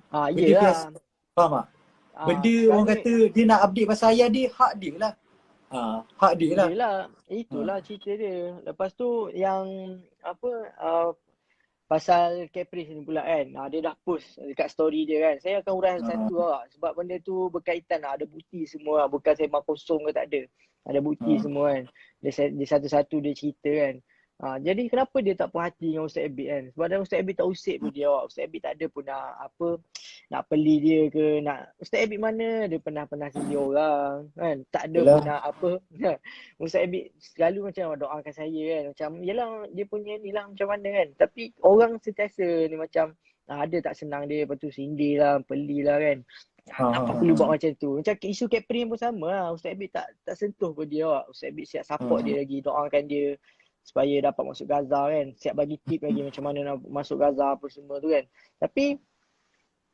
Benda biasa. Faham tak? Benda orang kata dia nak update pasal ayah dia, hak dia lah. Hak dia lah. Itulah cerita dia. Lepas tu yang pasal Caprice ni pula kan. Dia dah post dekat story dia kan. Saya akan uraikan satu lah. Sebab benda tu berkaitan lah. Ada bukti semua lah. Bukan sembang kosong ke tak ada. Ada bukti semua kan. Dia satu-satu dia cerita kan. Jadi kenapa dia tak puas hati dengan Ustaz Abid kan? Sebab Ustaz Abid tak usik pun dia. Ustaz Abid tak ada pun nak peli dia ke, nak Ustaz Abid mana dia pernah sindir orang kan. Tak ada pun nak Ustaz Abid selalu macam doakan saya kan. Macam yelah dia punya ni lah macam mana kan. Tapi orang sentiasa ni macam ada tak senang dia, lepas tu sindir lah, peli lah kan. Kenapa perlu buat macam tu? Macam isu Capri pun sama lah. Ustaz Abid tak sentuh pun dia. Ustaz Abid siap support dia lagi, doakan dia supaya dapat masuk Gaza kan. Siap bagi tip lagi macam mana nak masuk Gaza apa semua tu kan. Tapi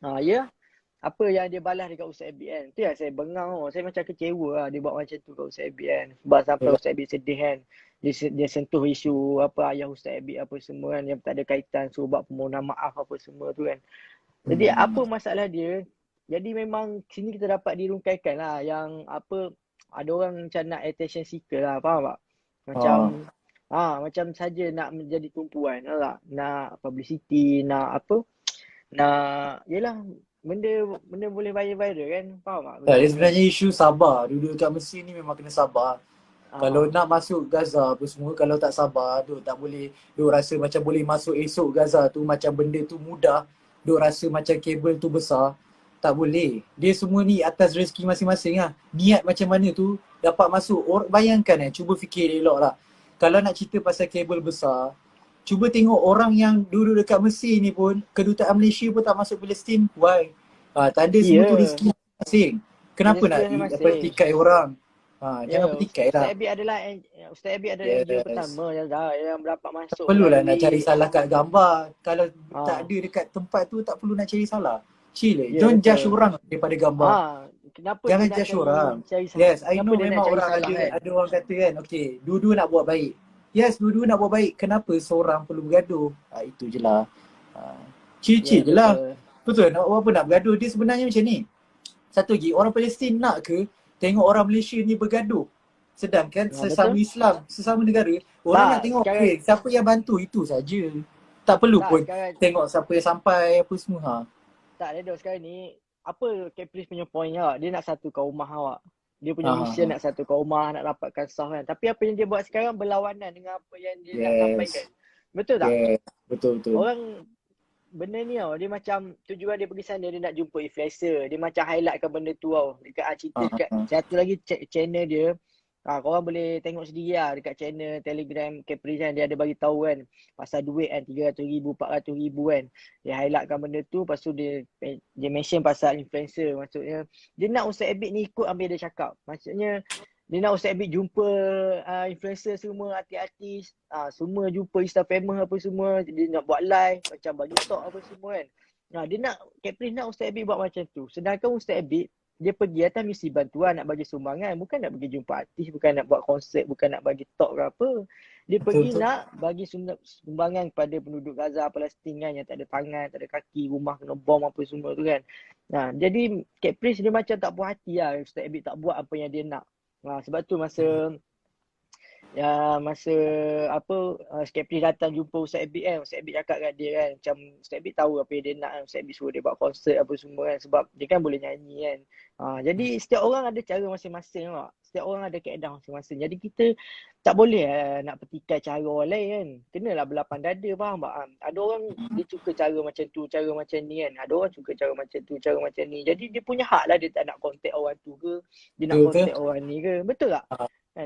apa yang dia balas dekat Ustaz Abid kan. Tu yang saya bengang Saya macam kecewa lah dia buat macam tu kat Ustaz Abid kan. Sebab sampai Ustaz Abid sedih kan. Dia sentuh isu ayah Ustaz Abid apa semua kan, yang tak ada kaitan, suruh buat permohonan maaf apa semua tu kan. Jadi apa masalah dia? Jadi memang sini kita dapat dirungkaikan lah yang ada orang macam nak attention seeker lah, faham tak? Macam macam saja nak menjadi tumpuan tak? Nak publicity, nak yelah benda boleh viral kan, faham tak? Dia sebenarnya isu sabar. Duduk kat Mesir ni memang kena sabar. Kalau nak masuk Gaza apa semua, kalau tak sabar, tak boleh. Duk rasa macam boleh masuk esok Gaza tu, macam benda tu mudah. Duk rasa macam kabel tu besar. Tak boleh. Dia semua ni atas rezeki masing-masing lah. Niat macam mana tu dapat masuk. Bayangkan cuba fikir elok lah. Kalau nak cerita pasal kabel besar, cuba tengok orang yang duduk dekat Mesir ni pun, kedutaan Malaysia pun tak masuk Palestin. Why? Tanda semua tu rezeki masing-masing. Kenapa nak petikai orang? Jangan petikai lah. Ustaz Abid adalah NGO pertama yang dapat masuk. Tak perlulah nak cari salah kat gambar. Kalau tak ada dekat tempat tu, tak perlu nak cari salah. Chill Ya Don't judge betul. orang daripada gambar. Kenapa Jangan dia nak judge orang. cari salah? Yes, I Kenapa know dia nak memang cari orang salah kan? ada orang kata kan, okay, dua-dua nak buat baik. Yes, dua-dua nak buat baik. Kenapa seorang perlu bergaduh? Itu je lah. Ya Chill je lah. betul. Betul, nak apa nak bergaduh. Dia sebenarnya macam ni. Satu lagi, orang Palestin nak ke tengok orang Malaysia ni bergaduh? Sedangkan sesama Betul. Islam, sesama negara, orang nak Tak, tengok, sekarang okay, siapa yang bantu, itu saja. Tak perlu tak pun sekarang tengok siapa yang sampai, apa semua. tak Redo sekarang ni apa Caprice punya point awak? Dia nak satukan rumah awak. Dia punya mission Ha. nak satukan rumah, nak dapatkan sah kan. Tapi apa yang dia buat sekarang berlawanan dengan apa yang dia nak sampaikan. Yes. Betul tak? Yes. Betul. Orang benda ni tau, dia macam tujuan dia pergi sana dia nak jumpa influencer. Dia macam highlightkan benda tu tau. Dekat cerita dekat satu lagi channel dia. Korang boleh tengok sendiri lah dekat channel Telegram Caprice kan. Dia ada bagi tahu kan pasal duit kan 300,000, 400,000 kan. Dia highlightkan benda tu. Lepas tu dia mention pasal influencer. Maksudnya dia nak Ustaz Abid ni ikut ambil dia cakap. Maksudnya dia nak Ustaz Abid jumpa influencer semua, artis-artis, semua jumpa Insta famous apa semua. Dia nak buat live macam bagi talk apa semua kan. Dia nak Caprice nak Ustaz Abid buat macam tu. Sedangkan Ustaz Abid dia pergi atas misi bantuan, nak bagi sumbangan, bukan nak pergi jumpa artis, bukan nak buat konsert, bukan nak bagi talk ke apa. Dia pergi nak bagi sumbangan kepada penduduk Gaza, Palestin kan, yang tak ada tangan, tak ada kaki, rumah kena bom apa semua tu kan. Jadi Caprice dia macam tak puas hati lah Ustaz Abid tak buat apa yang dia nak. Sebab tu masa Caprice datang jumpa Ustaz Abid kan, Ustaz Abid cakap kat dia kan, macam Ustaz Abid tahu apa yang dia nak kan. Ustaz Abid suruh dia buat konsert apa semua kan, sebab dia kan boleh nyanyi kan. Jadi setiap orang ada cara masing-masing tak? Setiap orang ada kaedah masing-masing. Jadi kita tak boleh nak petikai cara orang lain kan. Kenalah berlapang dada, faham tak? Ada orang dia suka cara macam tu, cara macam ni kan. Ada orang suka cara macam tu, cara macam ni. Jadi dia punya hak lah, dia tak nak contact orang tu ke, dia nak contact orang ni ke. Betul tak?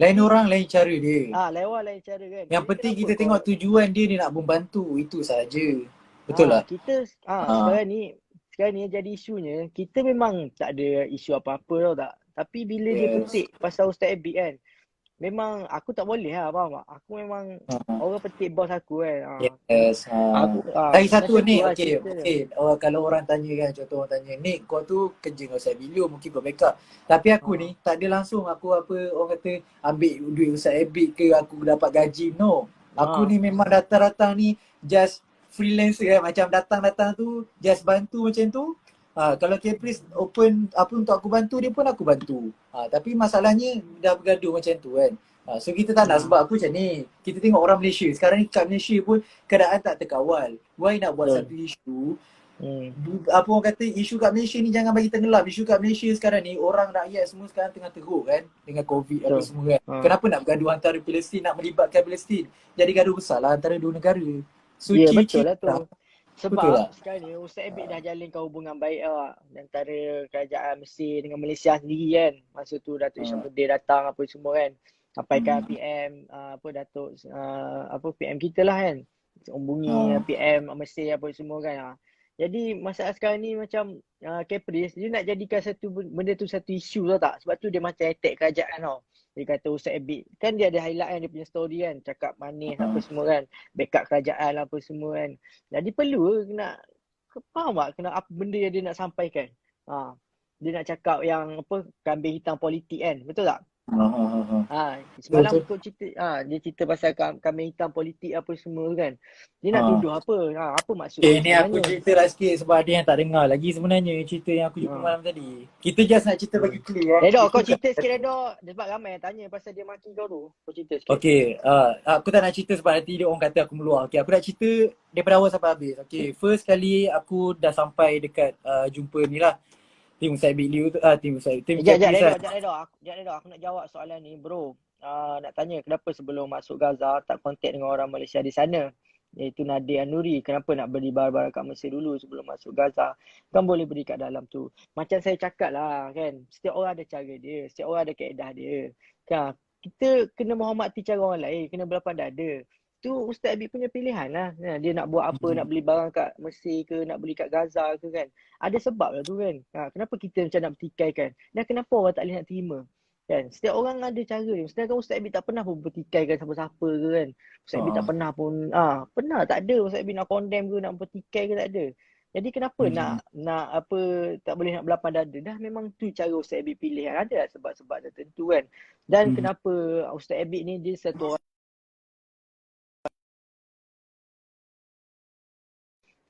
Lain orang, lain cara dia. Lain cara kan. Yang Jadi penting kita tengok tujuan dia nak membantu. Itu saja. Betul lah. Kita sekarang ni jadi isunya, kita memang tak ada isu apa-apa tau tak. Tapi bila dia petik pasal Ustaz Abid kan, memang aku tak boleh lah, faham tak? Aku memang orang petik bos aku kan. Yes. Lagi satu ni, okay. Kalau orang tanya kan, contoh orang tanya, Nick, kau tu kerja dengan Ustaz Abid, mungkin kau backup. Tapi aku ni, tak ada langsung aku orang kata ambil duit Ustaz Abid ke, aku dapat gaji. No. Aku ni memang datang-datang ni just freelancer kan, macam datang-datang tu just bantu macam tu. Kalau Caprice open apa untuk aku bantu, dia pun aku bantu. Tapi masalahnya dah bergaduh macam tu kan. So kita tak nak, sebab apa macam ni. Kita tengok orang Malaysia. Sekarang ni kat Malaysia pun keadaan tak terkawal. Why nak buat satu isu? Apa orang kata, isu kat Malaysia ni jangan bagi tenggelam. Isu kat Malaysia sekarang ni, orang rakyat semua sekarang tengah teruk kan. Dengan COVID apa semua kan. Kenapa nak bergaduh antara Palestin, nak melibatkan Palestin? Jadi gaduh besar lah antara dua negara. So betul lah tu. Sebab sekarang ni Ustaz Abid dah jalinkan hubungan baik antara kerajaan Mesir dengan Malaysia sendiri kan. Masa tu Datuk Ismail datang apa semua kan. Sampaikan PM Datuk PM kita lah kan. Hubungi PM Mesir apa semua kan. Jadi masalah sekarang ni macam Caprice dia nak jadikan benda tu satu isu tau tak. Sebab tu dia macam attack kerajaan tau. Dia kata Ustaz Abid, kan dia ada highlight kan dia punya story kan, cakap manis apa semua kan, backup kerajaan apa semua kan. Jadi perlu faham tak kena apa benda yang dia nak sampaikan. Dia nak cakap yang kambing hitam politik kan, betul tak? Semalam ikut cerita dia cerita pasal kambing hitam politik apa semua kan. Dia nak tuduh apa? Apa maksud dia ni aku cerita lah sikit sebab ada yang tak dengar lagi sebenarnya cerita yang aku jumpa malam tadi. Kita just nak cerita bagi clear Redo, kau cerita sikit Redo. Sebab ramai yang tanya pasal dia maki kau tu. Kau cerita sikit. Okay, aku tak nak cerita sebab nanti dia orang kata aku meluar. Okay, aku nak cerita daripada awal sampai habis. Okay, first kali aku dah sampai dekat jumpa ni lah. Tim Ustaz Abid Liu tu, tim Ustaz Abid. Redo, aku nak jawab soalan ni bro. Nak tanya kenapa sebelum masuk Gaza tak kontak dengan orang Malaysia di sana, iaitu Nadir Anuri. Kenapa nak beri barang-barang kat Mesir dulu sebelum masuk Gaza? Kan boleh beri kat dalam tu. Macam saya cakap lah kan, setiap orang ada cara dia, setiap orang ada kaedah dia kan. Kita kena menghormati cara orang lain, kena berlapang dada. Tu Ustaz Abid punya pilihan lah. Dia nak buat apa, nak beli barang kat Mesir ke, nak beli kat Gaza ke kan. Ada sebab lah tu kan. Kenapa kita macam nak bertikai kan? Dan kenapa orang tak boleh nak terima? Kan? Setiap orang ada cara dia. Sedangkan Ustaz Abid tak pernah pun bertikaikan siapa-siapa ke kan. Ustaz Abid tak pernah pun, tak ada Ustaz Abid nak condemn ke, nak bertikai ke, tak ada. Jadi kenapa nak apa tak boleh nak berlapang dada? Dah memang tu cara Ustaz Abid pilih kan. Ada sebab-sebab tertentu kan. Dan kenapa Ustaz Abid ni dia satu orang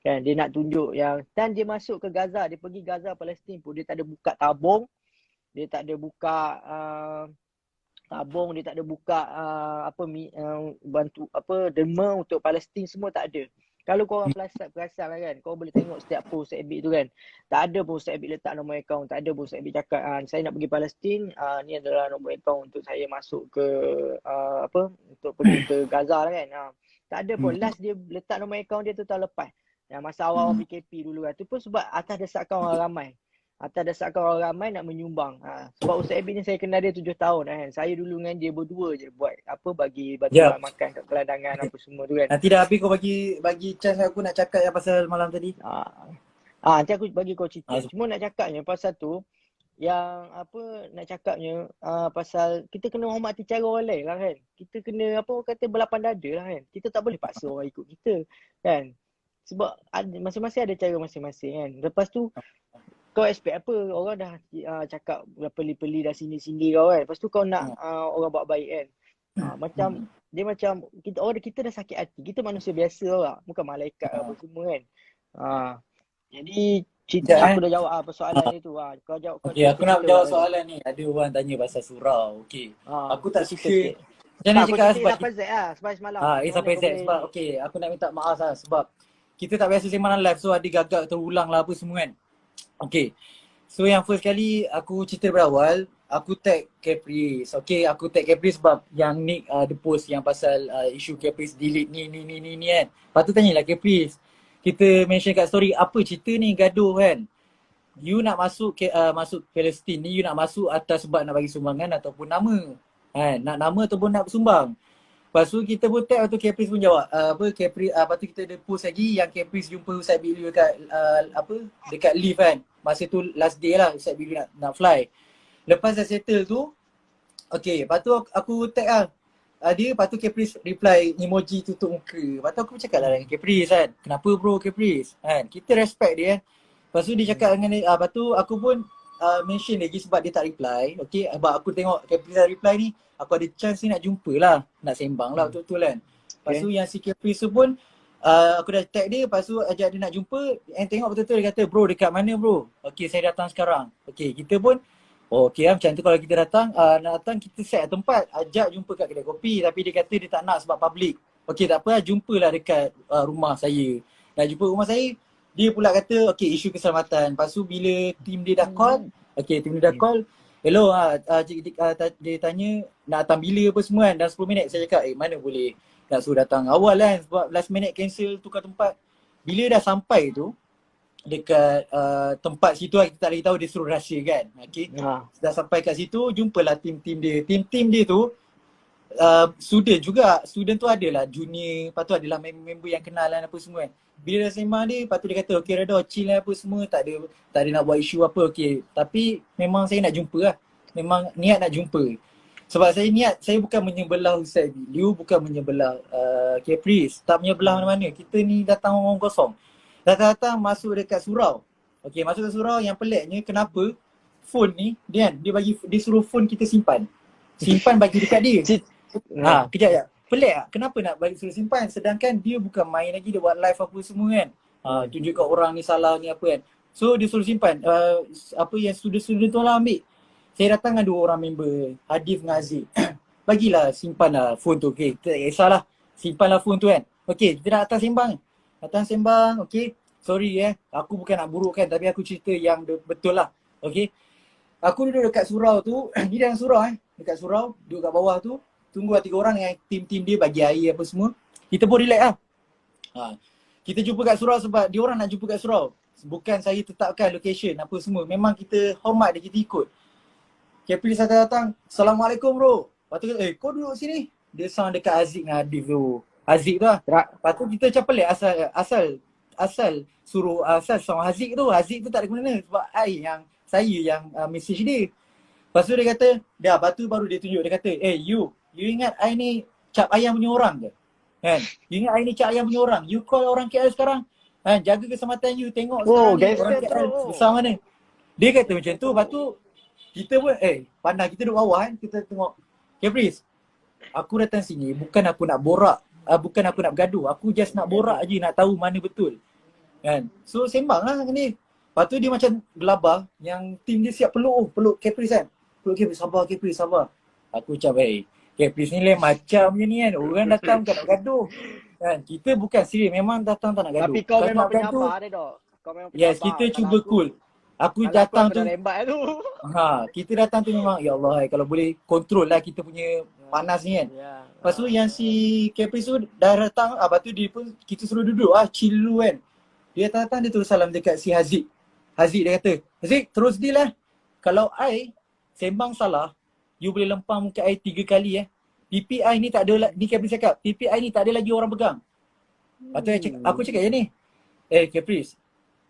kan, dia nak tunjuk yang dan dia masuk ke Gaza, dia pergi Gaza Palestin pun dia tak ada buka tabung, dia tak ada buka tabung, dia tak ada buka bantu apa derma untuk Palestin, semua tak ada. Kalau korang perasan lah kan, korang boleh tengok setiap post Ustaz Abid tu kan, tak ada pun Ustaz Abid letak nombor akaun, tak ada pun Ustaz Abid cakap saya nak pergi Palestin, ni adalah nombor akaun untuk saya masuk ke untuk pergi ke Gaza lah kan. Tak ada pun. Last dia letak nombor akaun dia tu tahun lepas. Yang masa awal PKP dulu kan. Tu pun sebab atas desakan orang ramai. Atas desakan orang ramai nak menyumbang. Sebab Ustaz Abid ni saya kenal dia 7 tahun kan. Saya dulu dengan dia berdua je buat bagi bantuan makan kat kelandangan apa semua tu kan. Nanti dah habis kau bagi chance aku nak cakap yang pasal malam tadi. Nanti aku bagi kau cerita. Cuma nak cakapnya pasal tu, yang nak cakapnya pasal kita kena hormati cara orang lain lah kan. Kita kena orang kata berlapang dada lah kan. Kita tak boleh paksa orang ikut kita kan. Sebab masing-masing ada cara masing-masing kan. Lepas tu kau expect apa? Orang dah cakap peli-peli dah sini-sini kau kan. Lepas tu kau nak orang buat baik kan. Macam dia macam kita dah sakit hati. Kita manusia biasa lah. Bukan malaikat apa semua kan. Jadi cerita aku dah jawab persoalan ni tu. Kau jawab. Okey, aku nak jawab soalan ni. Ada orang tanya pasal surau. Okey. Aku tak suka. Macam mana cakap sebab semalam. Sampai Z sebab okey, aku nak minta maaf lah sebab kita tak biasa sembang live, so ada gagak terulang lah apa semua kan. Okay, so yang first kali aku cerita berawal, aku tag Caprice. Okay, aku tag Caprice sebab yang Nick the post yang pasal isu Caprice delete ni kan. Lepas tu tanyalah Caprice, kita mention kat story, apa cerita ni gaduh kan. You nak masuk Palestin ni, you nak masuk atas sebab nak bagi sumbangan ataupun nama kan, nak nama ataupun nak bersumbang. Lepas tu kita pun tag, lepas tu Caprice pun jawab lepas tu kita ada post lagi yang Caprice jumpa Ustaz Abid dekat dekat lift kan. Masa tu last day lah Ustaz Abid nak fly. Lepas dah settle tu, okay, lepas tu aku tag lah dia, lepas tu Caprice reply emoji tutup muka. Lepas tu aku cakap lah dengan Caprice kan, kenapa bro Caprice kan, kita respect dia kan. Lepas tu dia cakap dengan dia, lepas tu aku pun mention lagi sebab dia tak reply. Okay, sebab aku tengok Caprice dah reply ni, aku ada chance ni nak jumpa lah, nak sembang lah betul-betul kan. Lepas tu yang si Caprice tu pun aku dah tag dia, lepas tu ajak dia nak jumpa, and tengok betul-betul dia kata, bro dekat mana bro? Okay, saya datang sekarang. Okay, kita pun okay lah macam tu, kalau kita datang, nak datang kita set tempat, ajak jumpa kat kedai kopi, tapi dia kata dia tak nak sebab public. Okay, tak apa lah, jumpalah dekat rumah saya. Nak jumpa rumah saya, dia pula kata okay, isu keselamatan. Lepas tu bila tim dia dah call, tim dia dah call, hello, dia tanya nak datang bila apa semua kan, dah 10 minit. Saya cakap mana boleh nak suruh datang awal kan, sebab last minute cancel tukar tempat. Bila dah sampai tu dekat tempat situ lah, kita tak lagi tahu, dia suruh rahsia kan. Okay, dah sampai kat situ, jumpalah tim-tim dia. Tim-tim dia tu student tu adalah junior, lepas tu adalah member yang kenalan apa semua kan. Bila dah sembang dia, lepas tu dia kata okay Rado chill lah apa semua, tak ada nak buat isu apa. Okay, tapi memang saya nak jumpa lah, memang niat nak jumpa. Sebab saya bukan menyebelah Ustaz Liu, bukan menyebelah Caprice, tak menyebelah mana-mana. Kita ni datang orang kosong, datang masuk dekat surau. Okay, masuk ke surau, yang peliknya kenapa phone ni dia suruh phone kita simpan bagi dekat dia. Kejap ya. Pelik tak? Kenapa nak bagi suruh simpan sedangkan dia bukan main lagi, dia buat live apa semua kan. Tunjuk kat orang ni salah ni apa kan. So dia suruh simpan. Apa yang student tu lah ambil. Saya datang dengan 2 orang member, Hadif dengan Aziz. Bagilah simpan lah phone tu. Okay, tak kisahlah. Simpanlah phone tu kan. Okay, kita dah datang sembang. Okay, sorry aku bukan nak burukkan, tapi aku cerita yang betul lah. Okay, aku duduk dekat surau tu, ni dalam surau dekat surau, duduk kat bawah tu, tunggu 3 orang dengan tim-tim dia bagi air apa semua. Kita pun relax lah. Kita jumpa kat surau sebab dia orang nak jumpa kat surau. Bukan saya tetapkan location apa semua. Memang kita hormat dia, kita ikut. Caprice datang, Assalamualaikum bro. Lepas tu kau duduk sini. Dia sound dekat Aziz dengan Adif tu. Aziz tu lah. Lepas tu kita macam pelik asal suruh sound Aziz tu. Aziz tu tak ada guna sebab saya yang message dia. Lepas tu dia kata, lepas tu baru dia tunjuk, dia kata, you ingat I ni cap ayam punya orang ke? Kan? You ingat I ni cap ayam punya orang? You call orang KL sekarang, Jaga keselamatan you. Tengok Oh, sekarang ni orang gangster KL tu. besar mana. Dia kata macam tu. Lepas tu kita pun pandang kita duduk bawah kan. Kita tengok Caprice, aku datang sini bukan aku nak borak, bukan aku nak bergaduh. Aku just nak borak je, nak tahu mana betul. Kan? So sembang lah ni. Lepas tu dia macam gelabah yang tim dia siap peluk Caprice kan. Peluk Caprice, sabar Caprice, sabar. Aku macam Caprice ni lain macam je ni kan. Orang datang bukan nak gaduh. Kan? Kita bukan serius, memang datang tak nak gaduh. Tapi kau Kalau memang nak gaduh, penyabar dia dok. Kau memang yes, penyabar. kita Kalau cuba cool. Aku kalau datang aku tu, dah lembat tu. kita datang tu memang, ya Allah, kalau boleh kontrol lah kita punya panas ni kan. Ya. Lepas tu yang si Caprice tu dah datang, lepas tu dia pun, kita suruh duduk chill dulu kan. Dia datang, dia terus salam dekat si Haziq. Haziq dia kata, Haziq terus deal lah. Kalau I sembang salah, you boleh lempang muka I 3 kali PPI ni tak ada, ni Caprice cakap, PPI ni tak ada lagi orang pegang. Lepas tu aku cakap ni, Caprice,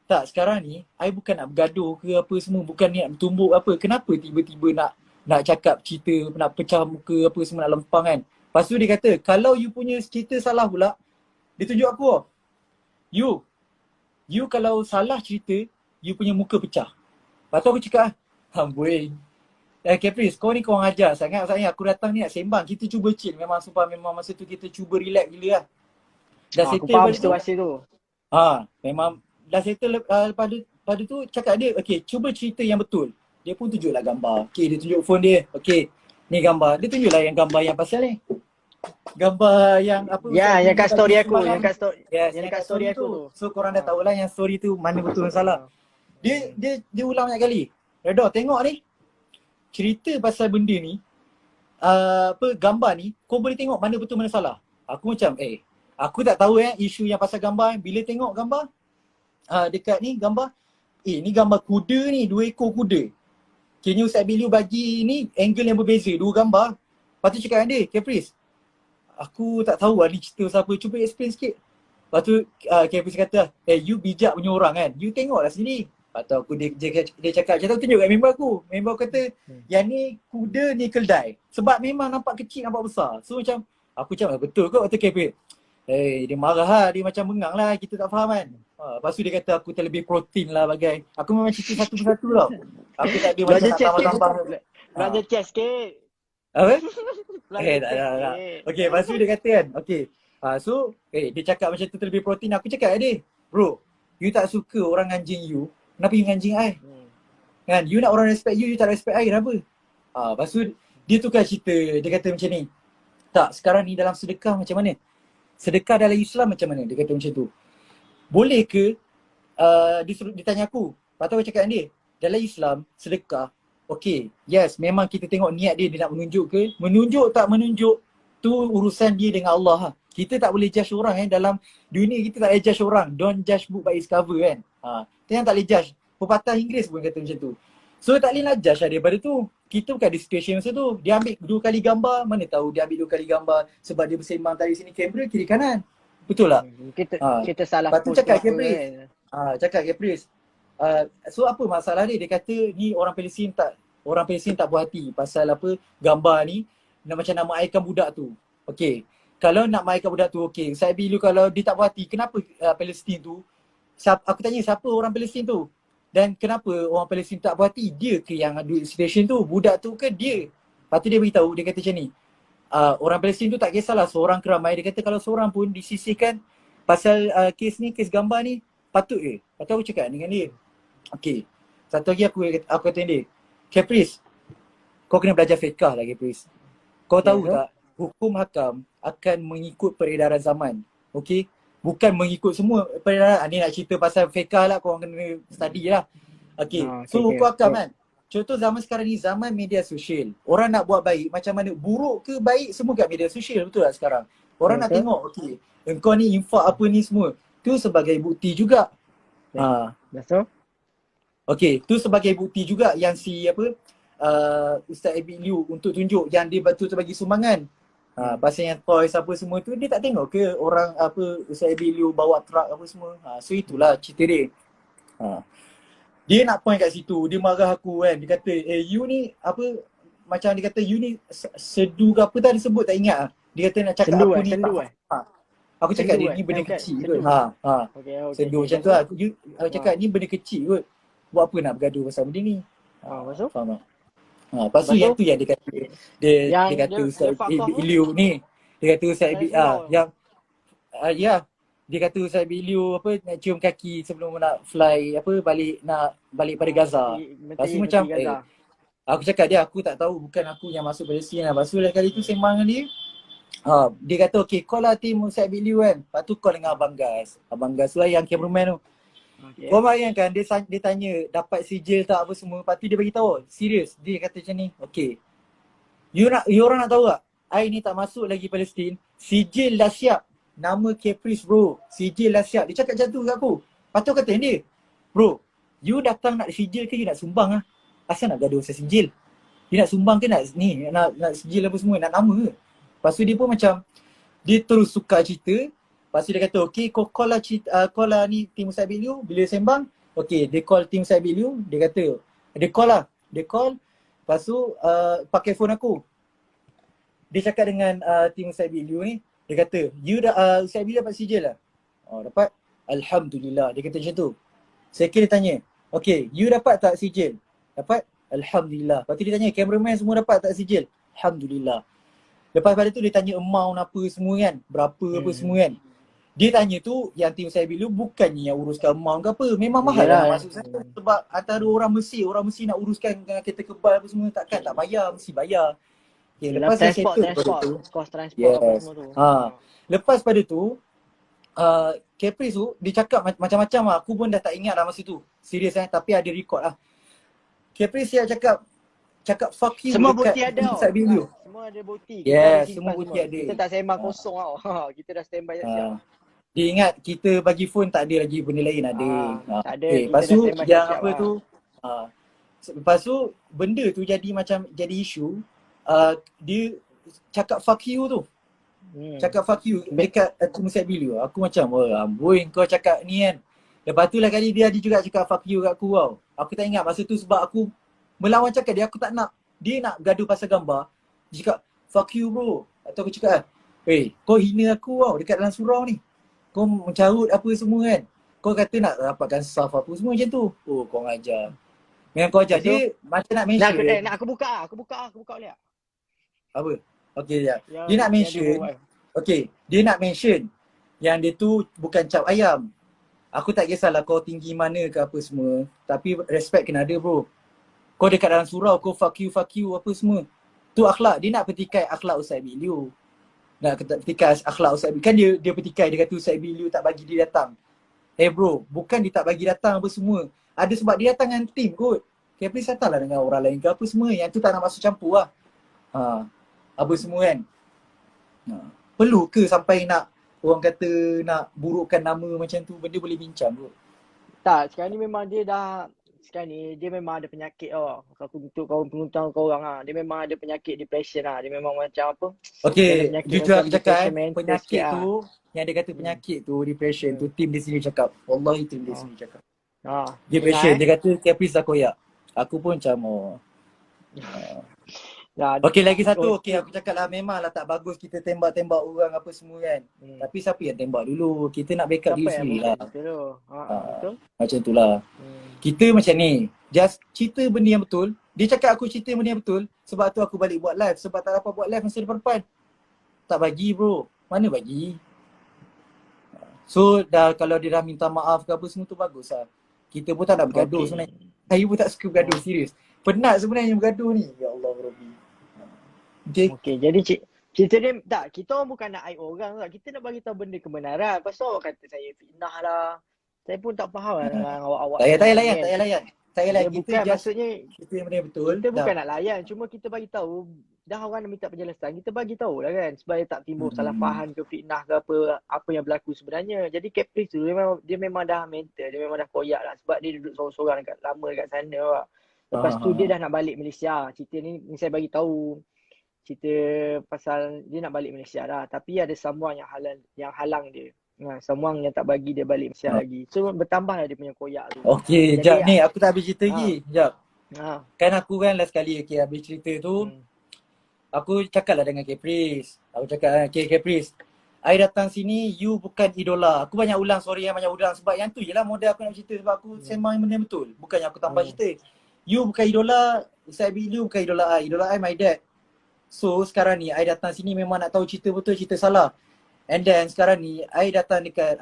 tak sekarang ni, I bukan nak bergaduh ke apa semua, bukan ni nak bertumbuk apa. Kenapa tiba-tiba nak cakap cerita, nak pecah muka apa semua, nak lempang kan. Lepas tu dia kata, kalau you punya cerita salah pula, dia tunjuk aku. You kalau salah cerita, you punya muka pecah. Lepas tu aku cakap, amboi. Caprice, kau ni kau orang ajar sangat. Maksudnya aku datang ni nak sembang. Kita cuba chill. Memang sumpah, memang masa tu kita cuba relax gila lah. Dah Aku settle faham pada tu. situasi tu. Memang dah settle pada tu cakap dia, okay, cuba cerita yang betul. Dia pun tunjuklah gambar. Okay, dia tunjuk phone dia. Okay, ni gambar. Dia tunjuklah yang gambar yang pasal ni. Gambar yang apa? Ya, yang kat story aku. Yang kat story. Yes, yang kat story aku tu. So korang dah tahulah yang story tu mana betul dan salah. Dia ulang banyak kali. Redha, tengok ni. Cerita pasal benda ni, gambar ni, kau boleh tengok mana betul mana salah. Aku macam, aku tak tahu isu yang pasal gambar. Bila tengok gambar, dekat ni gambar, ni gambar kuda ni, 2 ekor kuda. Kini Ustaz Biliu bagi ni angle yang berbeza, 2 gambar. Lepas tu cakap dengan dia, Caprice, aku tak tahu ni cerita siapa, cuba explain sikit. Lepas tu Caprice kata, you bijak punya orang kan, you tengoklah sendiri. Lepas tu aku dia cakap, macam tu tunjuk kat member aku. Member aku kata, yang ni kuda ni keldai. Sebab memang nampak kecil, nampak besar. So macam, aku macam betul kot waktu Caprice. Dia marah lah, dia macam bengang lah, kita tak faham kan. Lepas tu dia kata aku terlebih protein lah bagai. Aku memang cerita satu persatu tau. Aku tak ada macam nak tambah-tambah. Belajar chess sikit. Apa? Belajar Tak. sikit. Okay, lepas tu dia kata kan, okay. So, dia cakap macam tu terlebih protein. Aku cakap dia, bro, you tak suka orang anjing you, kenapa you anjing I? Kan, you nak orang respect you tak respect I, kenapa? Lepas tu, dia tukar cerita, dia kata macam ni, tak, sekarang ni dalam sedekah macam mana? Sedekah dalam Islam macam mana? Dia kata macam tu. Boleh ke, dia tanya aku, lepas tu aku cakap dengan dia, dalam Islam, sedekah, okay, yes, memang kita tengok niat dia nak menunjuk ke, menunjuk tak menunjuk, tu urusan dia dengan Allah. Kita tak boleh judge orang dalam dunia kita tak boleh judge orang. Don't judge book by its cover kan. Kita yang tak boleh judge. Pepatah Inggeris pun kata macam tu. So tak boleh nak judge daripada tu. Kita bukan ada situation masa tu. Dia ambil 2 kali gambar, mana tahu dia ambil 2 kali gambar sebab dia bersembang dari sini kamera kiri kanan. Betul tak? Kita salah post. Lepas tu cakap Caprice. kan. Cakap Caprice. So apa masalah dia? Dia kata ni orang Palestin tak puas hati pasal apa gambar ni macam nak mengaikan budak tu. Okay. Kalau nak mengaikan budak tu, okay. Saya bila kalau dia tak puas hati, kenapa Palestin tu, aku tanya siapa orang Palestin tu? Dan kenapa orang Palestin tak puas hati? Dia ke yang ada situation tu? Budak tu ke dia? Lepas tu dia beritahu, dia kata macam ni, orang Palestin tu tak kisahlah seorang ke ramai. Dia kata kalau seorang pun disisihkan pasal kes ni, kes gambar ni, patut ke? Lepas tu aku cakap dengan dia, okay. Satu lagi aku kata dia, Caprice, kau kena belajar fiqah lah Caprice. Kau tahu tak, hukum hakam akan mengikut peredaran zaman. Okay? Bukan mengikut semua peredaran. Ni nak cerita pasal fiqah lah, korang kena study lah. Okay, so hukum hakam kan. Contoh zaman sekarang ni, zaman media sosial. Orang nak buat baik, macam mana, buruk ke baik, semua kat media sosial. Betul tak sekarang? Orang nak tengok, okay, engkau ni infak apa ni semua. Tu sebagai bukti juga. Betul. Okay, tu sebagai bukti juga yang si Ustaz Abi Liu untuk tunjuk yang dia betul-betul bagi sumbangan. Pasal yang toys apa semua tu, dia tak tengok ke orang Ustaz Abi Liu bawa truk apa semua. So itulah cerita dia. Dia nak point kat situ, dia marah aku kan. Dia kata, you ni macam dia kata you ni sedu ke apa tadi sebut tak ingat. Dia kata nak cakap sendu aku ni sendu tak Aku cakap Sendu dia kan? ni benda Bukan. kecil kot. Sendu. Okey. Sendu macam tu lah. Aku cakap ni benda kecil kot. Buat apa nak bergaduh pasal benda ni? Lepas tu? Faham tak? Lepas tu Lepas yang tu? tu yang dia kata, dia kata Dia Ustaz fuck off tu? Liu ni. Dia kata Ustaz Dalam surau. yang ya, dia kata Ustaz Liu apa nak cium kaki sebelum nak fly balik pada Gaza. Lepas tu macam Gaza. aku cakap dia aku tak tahu, bukan aku yang masuk Palestin lah. Lepas tu kali tu sembang dengan dia. Dia kata okay, call lah tim Ustaz Liu kan. Lepas tu call dengan Abang Gas. Abang Gas tu lah yang cameraman tu. Okay. Kau bayangkan dia tanya dapat sijil tak apa semua. Lepas tu dia bagi tahu, serius. Dia kata macam ni, okay. You orang nak tahu tak? I ni tak masuk lagi Palestin. Sijil dah siap. Nama Caprice bro. Sijil dah siap. Dia cakap macam tu kat aku. Lepas tu kata dia, bro, you datang nak sijil ke you nak sumbang lah? Asal nak gaduh pasal sijil? You nak sumbang ke nak sijil apa semua? Nak nama ke? Lepas tu dia pun macam, dia terus suka cerita. Lepas tu dia kata, okay, kau call lah ni tim Ustaz Liu. Bila sembang, okay, dia call tim Ustaz Liu. Dia kata, dia call lah. Dia call, lepas tu pakai phone aku. Dia cakap dengan tim Ustaz Liu ni. Dia kata, Ustaz Liu dapat sijil lah? Dapat? Alhamdulillah. Dia kata macam tu. Second dia tanya, okay, you dapat tak sijil? Dapat? Alhamdulillah. Lepas tu dia tanya, cameraman semua dapat tak sijil? Alhamdulillah. Lepas pada tu dia tanya amount apa semua kan. Berapa apa semua kan. Dia tanya tu yang tim saya Liu bukannya yang uruskan amount ke apa. Memang mahal lah masuk sana. Sebab antara orang Mesir nak uruskan kereta kebal apa semua takkan tak bayar, mesti bayar. Okay, lepas transport, cost transport apa semua tu. Lepas pada tu Caprice tu dia cakap macam-macam lah. Aku pun dah tak ingat lah masa tu. Serius tapi ada record lah. Caprice dia cakap fuck you. Semua bukti ada tau. Semua ada bukti. Semua bukti ada. Kita tak sembang kosong tau. Kita dah standby siap. Dia ingat kita bagi phone tak ada lagi benda lain ada. Tak ada. Lepas tu yang apa tu lepas tu benda tu jadi isu. Dia cakap fuck you tu. Cakap fuck you dekat aku Ustaz Liu. Aku macam amboi kau cakap ni kan. Lepas tu lah kali dia juga cakap fuck you kat aku tau. Aku tak ingat masa tu sebab aku melawan cakap dia, aku tak nak. Dia nak gaduh pasal gambar. Dia cakap fuck you bro. Atau aku cakap kau hina aku tau dekat dalam surau ni. Kau mencarut apa semua kan. Kau kata nak dapatkan saf apa semua macam tu. Kau ngajar. Memang kau ajar. Dia macam nak mention. Nak aku buka boleh tak? Apa? Okay ya. Dia nak mention. Okay. Dia nak mention yang dia tu bukan cap ayam. Aku tak kisahlah kau tinggi mana ke apa semua. Tapi respect kena ada bro. Kau dekat dalam surau kau fuck you apa semua. Tu akhlak. Dia nak petikai akhlak Ustaz Liu. Nak petikai akhlak Ustaz Liu. Kan dia petikai, dia kata Ustaz Liu tak bagi dia datang. Bro, bukan dia tak bagi datang apa semua. Ada sebab dia datang dengan tim kot. Please datanglah dengan orang lain ke apa semua. Yang tu tak nak masuk campur lah. Apa semua kan. Perlu ke sampai nak orang kata nak burukkan nama macam tu, benda boleh bincang kot. Tak, sekarang ni memang dia memang ada penyakit tau. Untuk penguntang kau orang lah. Dia memang ada penyakit depression lah. Dia memang macam apa. Okay, jujur aku cakap penyakit tu, yang dia kata penyakit tu, depression tu, tim dia sendiri cakap. Wallahi tim dia sendiri cakap. Depression, dia kata Caprice dah koyak. Aku pun macam okay, lagi satu. Okay, aku cakap lah memanglah tak bagus kita tembak-tembak orang apa semua kan. Tapi siapa yang tembak dulu? Kita nak backup diri sendiri lah. Betul. Macam tu lah. Kita macam ni. Just cerita benda yang betul. Dia cakap aku cerita benda yang betul. Sebab tu aku balik buat live. Sebab tak dapat buat live masa depan-depan. Tak bagi bro. Mana bagi? So kalau dia dah minta maaf ke apa semua tu bagus lah. Kita pun tak nak bergaduh sebenarnya. Saya pun tak suka bergaduh, serius. Penat sebenarnya bergaduh ni. Ya Allah Rabbi. Okay, jadi cerita dia tak, kita orang bukan nak aib orang tak. Kita nak bagi tahu benda kebenaran. Lepas tu awak kata saya fitnah lah. Saya pun tak faham lah dengan awak-awak. Tak payah layan. Kita bukan maksudnya kita yang benda betul. Kita bukan nak layan, cuma kita bagi tahu. Dah orang nak minta penjelasan, kita bagi tahu lah kan. Supaya tak timbul salah faham ke fitnah ke apa yang berlaku sebenarnya. Jadi Caprice tu dia memang dah mental, dia memang dah koyak lah. Sebab dia duduk sorang-sorang lama dekat sana lah. Lepas tu dia dah nak balik Malaysia. Cerita ni saya bagi tahu. Cerita pasal dia nak balik Malaysia lah. Tapi ada someone yang halang dia. Someone yang tak bagi dia balik Malaysia lagi. So bertambah lah dia punya koyak tu. Okay, jap ni aku tak habis cerita lagi. Jap. Kan aku kan last kali habis cerita tu. Aku cakap lah dengan Caprice. Aku cakap, okay Caprice. I datang sini, you bukan idola. Aku banyak ulang, sorry yang banyak ulang. Sebab yang tu je lah model aku nak cerita. Sebab aku sembang benda betul. Bukannya aku tambah cerita. You bukan idola, Ustaz Abi, you bukan idola I. Idola I my dad. So sekarang ni, I datang sini memang nak tahu cerita betul, cerita salah. And then sekarang ni, I datang dekat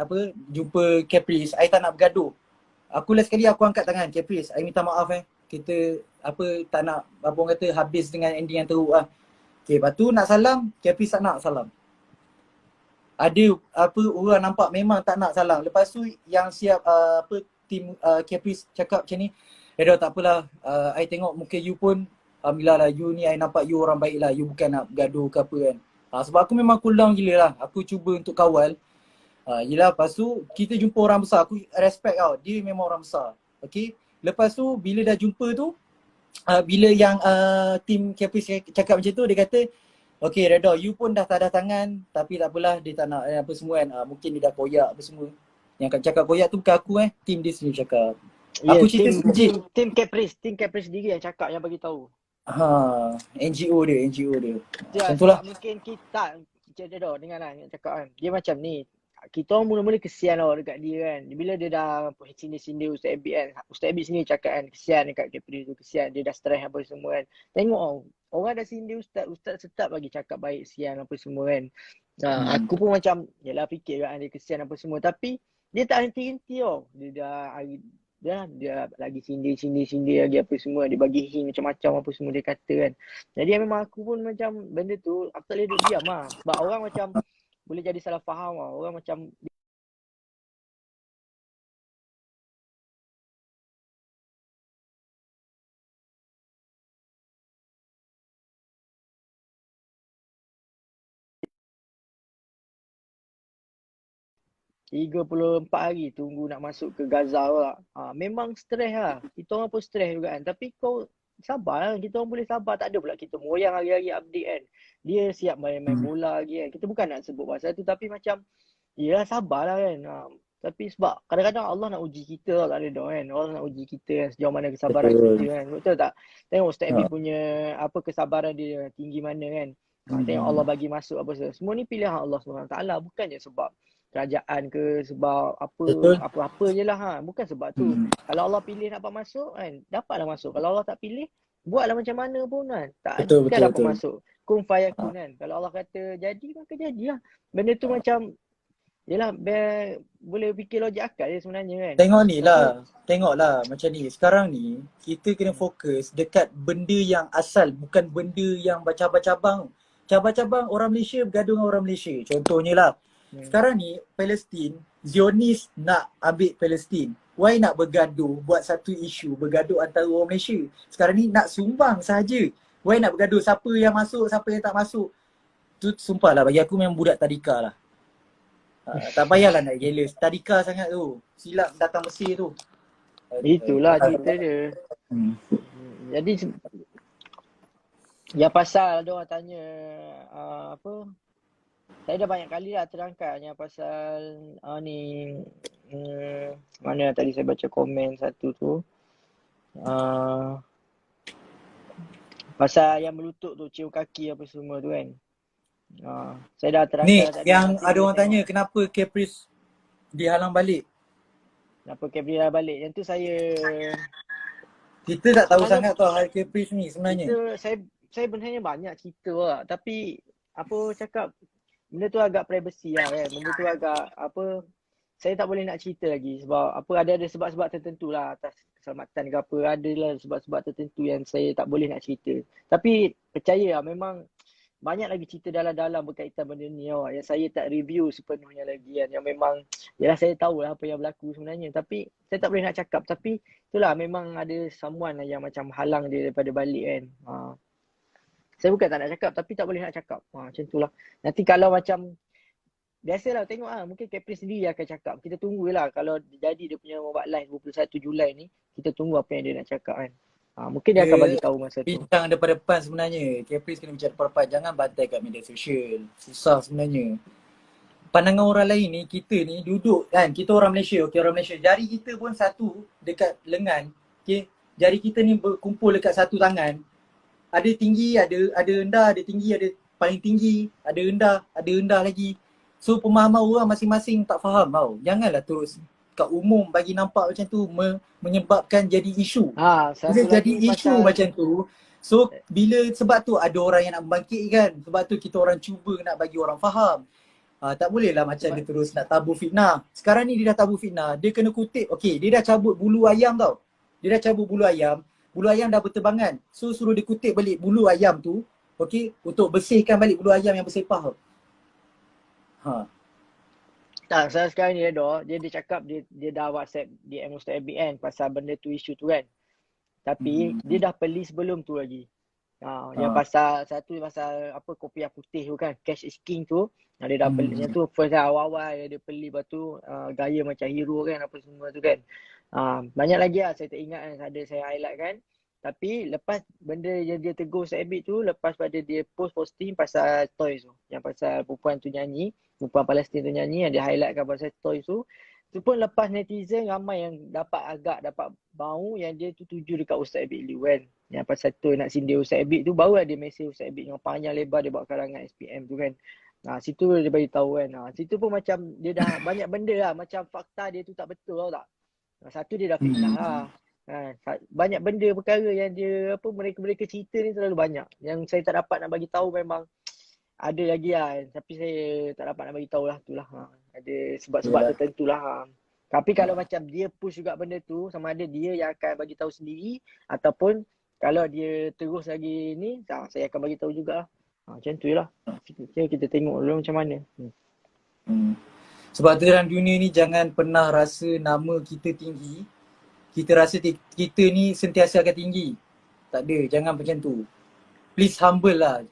jumpa Caprice. I tak nak bergaduh. Aku last sekali aku angkat tangan, Caprice, I minta maaf Kita tak nak orang kata habis dengan ending yang teruk lah. Okay, lepas tu nak salam, Caprice tak nak salam. Ada orang nampak memang tak nak salam. Lepas tu yang siap tim Caprice cakap macam ni, dah tak apalah, I tengok muka you pun alhamdulillah lah, you ni I nampak you orang baik lah, you bukan nak gaduh ke apa kan. Sebab aku memang cool down gila lah, aku cuba untuk kawal. Yelah, lepas tu kita jumpa orang besar, aku respect tau, dia memang orang besar. Okay, lepas tu bila dah jumpa tu, bila yang tim Caprice cakap macam tu, dia kata, okay Redha, you pun dah tanda tangan, tapi tak apalah, dia tak nak apa semua kan. Mungkin dia dah koyak apa semua. Yang cakap koyak tu bukan aku tim dia sendiri cakap. Yeah, Aku cerita sekejap. Tim Caprice sendiri yang cakap, yang bagi tahu. NGO dia. Ya, Macam tu lah. mungkin kita dah dengar lah yang cakap kan. Dia macam ni. Kita orang mula-mula kesian tau dekat dia kan. Bila dia dah sindir-sindir Ustaz Abid kan. Ustaz Abid sendiri cakap kan, kesian dekat Caprice tu, kesian. Dia dah stres apa semua kan. Tengok tau, orang dah sindir Ustaz tetap lagi cakap baik, sian apa semua kan. Aku pun macam, yelah fikir kan dia kesian apa semua. Tapi dia tak henti-henti tau. Dia lagi sindir lagi apa semua. Dia bagi hint macam-macam apa semua dia kata kan. Jadi memang aku pun macam benda tu, aku tak boleh duduk diam lah. Sebab orang macam boleh jadi salah faham lah. Orang macam ...34 hari tunggu nak masuk ke Gaza pula. Memang stres lah. Kita orang pun stres juga kan. Tapi kau sabar lah. Kita orang boleh sabar. Tak ada pula kita moyang hari-hari update kan. Dia siap main bola lagi kan. Kita bukan nak sebut pasal tu. Tapi macam, yelah sabar lah kan. Tapi sebab kadang-kadang Allah nak uji kita tak ada kan. Allah nak uji kita kan, sejauh mana kesabaran kita kan. Betul tak? Tengok Ustaz Abid punya kesabaran dia tinggi mana kan. Tengok Allah bagi masuk apa semua ni pilihan Allah SWT. Bukannya sebab kerajaan ke, sebab apa-apa je lah bukan sebab tu. Kalau Allah pilih dapat masuk kan, dapatlah masuk. Kalau Allah tak pilih, buatlah macam mana pun kan, takkan dapat masuk. Kun fayakun kan. Kalau Allah kata jadi, maka jadilah. Benda tu macam, yelah, boleh fikir logik akal je sebenarnya kan. Tengoklah macam ni. Sekarang ni kita kena fokus dekat benda yang asal, bukan benda yang cabang-cabang. Cabang-cabang orang Malaysia bergaduh dengan orang Malaysia. Contohnya lah, sekarang ni Palestin, Zionis nak ambil Palestin. Why nak bergaduh buat satu isu, bergaduh antara orang Malaysia? Sekarang ni nak sumbang sahaja. Why nak bergaduh siapa yang masuk, siapa yang tak masuk? Tu sumpah lah, bagi aku memang budak tadika lah. Tak payahlah nak jealous, tadika sangat tu. Silap datang Mesir tu. Itulah cerita dia. Jadi yang pasal ada orang tanya saya dah banyak kali lah terangkan yang pasal mana tadi saya baca komen satu tu, pasal yang melutut tu, cium kaki apa semua tu kan. Saya dah terangkan ni tadi. Yang ada orang tanya kenapa Caprice dihalang balik. Kenapa Caprice dah balik? Yang tu kita tak tahu sangat tau hal Caprice ni sebenarnya. Saya sebenarnya banyak cerita lah. Tapi cakap, benda tu agak privacy lah kan. Benda tu agak saya tak boleh nak cerita lagi. Sebab ada sebab-sebab tertentu lah atas keselamatan ke apa. Ada lah sebab-sebab tertentu yang saya tak boleh nak cerita. Tapi percaya lah, memang banyak lagi cerita dalam-dalam berkaitan benda ni yang saya tak review sepenuhnya lagi kan. Yang memang, yelah saya tahulah apa yang berlaku sebenarnya. Tapi saya tak boleh nak cakap. Tapi itulah, memang ada someone yang macam halang dia daripada balik kan. Saya bukan tak nak cakap, tapi tak boleh nak cakap. Macam itulah. Nanti kalau macam, biasalah tengok mungkin Caprice sendiri akan cakap. Kita tunggulah kalau jadi dia punya buat live 21 Julai ni. Kita tunggu apa yang dia nak cakap kan. Mungkin dia akan bagi tahu masa tu. Bincang depan-depan sebenarnya. Caprice kena bincang depan-depan. Jangan bantai kat media sosial. Susah sebenarnya. Pandangan orang lain ni, kita ni duduk kan. Kita orang Malaysia, orang Malaysia. Jari kita pun satu dekat lengan. Jari kita ni berkumpul dekat satu tangan. Ada tinggi, ada rendah, ada tinggi, ada paling tinggi, ada rendah lagi. So pemahaman orang masing-masing tak faham tau. Janganlah terus kat umum bagi nampak macam tu menyebabkan jadi isu. Bila Satu jadi lagi isu pasal macam tu, so bila sebab tu ada orang yang nak membangkitkan. Sebab tu kita orang cuba nak bagi orang faham. Tak boleh lah macam dia terus nak tabur fitnah. Sekarang ni dia dah tabur fitnah, dia kena kutip. Okay, dia dah cabut bulu ayam tau. Dia dah cabut bulu ayam dah berterbangan. So suruh dia kutip balik bulu ayam tu, okay, untuk bersihkan balik bulu ayam yang bersepah tau. tak, saya sekarang ni dia cakap dia dah WhatsApp DM Ustaz Abid kan pasal benda tu, isu tu kan. Tapi dia dah beli sebelum tu lagi. Yang pasal satu pasal apa kopiah putih tu kan, cash is king tu. Dia dah beli yang tu first awal-awal dia beli, lepas tu gaya macam hero kan apa semua tu kan. Banyak lagi lah saya tak ingat kan, ada saya highlight kan. Tapi lepas benda yang dia tegur Ustaz Abid tu, lepas pada dia posting pasal toys tu, yang pasal perempuan tu nyanyi, perempuan Palestin tu nyanyi, yang dia highlightkan pasal toys tu pun lepas netizen ramai yang dapat bau yang dia tu tuju dekat Ustaz Abid Liu kan. Yang pasal tu nak sindir Ustaz Abid tu, barulah dia mesej Ustaz Abid yang panjang lebar dia buat karangan SPM tu kan. Situ dia bagi tahu kan. Situ pun macam dia dah banyak benda lah, macam fakta dia tu tak betul tau tak. Satu dia dah fitnah lah. Banyak benda perkara yang dia mereka cerita ni terlalu banyak. Yang saya tak dapat nak bagi tahu memang ada lagi lah, tapi saya tak dapat nak bagi tahu lah tu lah. Ada sebab-sebab tertentu lah. Tapi kalau macam dia push juga benda tu, sama ada dia yang akan bagi tahu sendiri ataupun kalau dia terus lagi ni, saya akan bagi tahu juga. Macam tu lah. Kita tengok dulu macam mana. Sebab tu dalam dunia ni jangan pernah rasa nama kita tinggi. Kita rasa kita ni sentiasa akan tinggi. Tak ada, jangan macam tu. Please humble lah.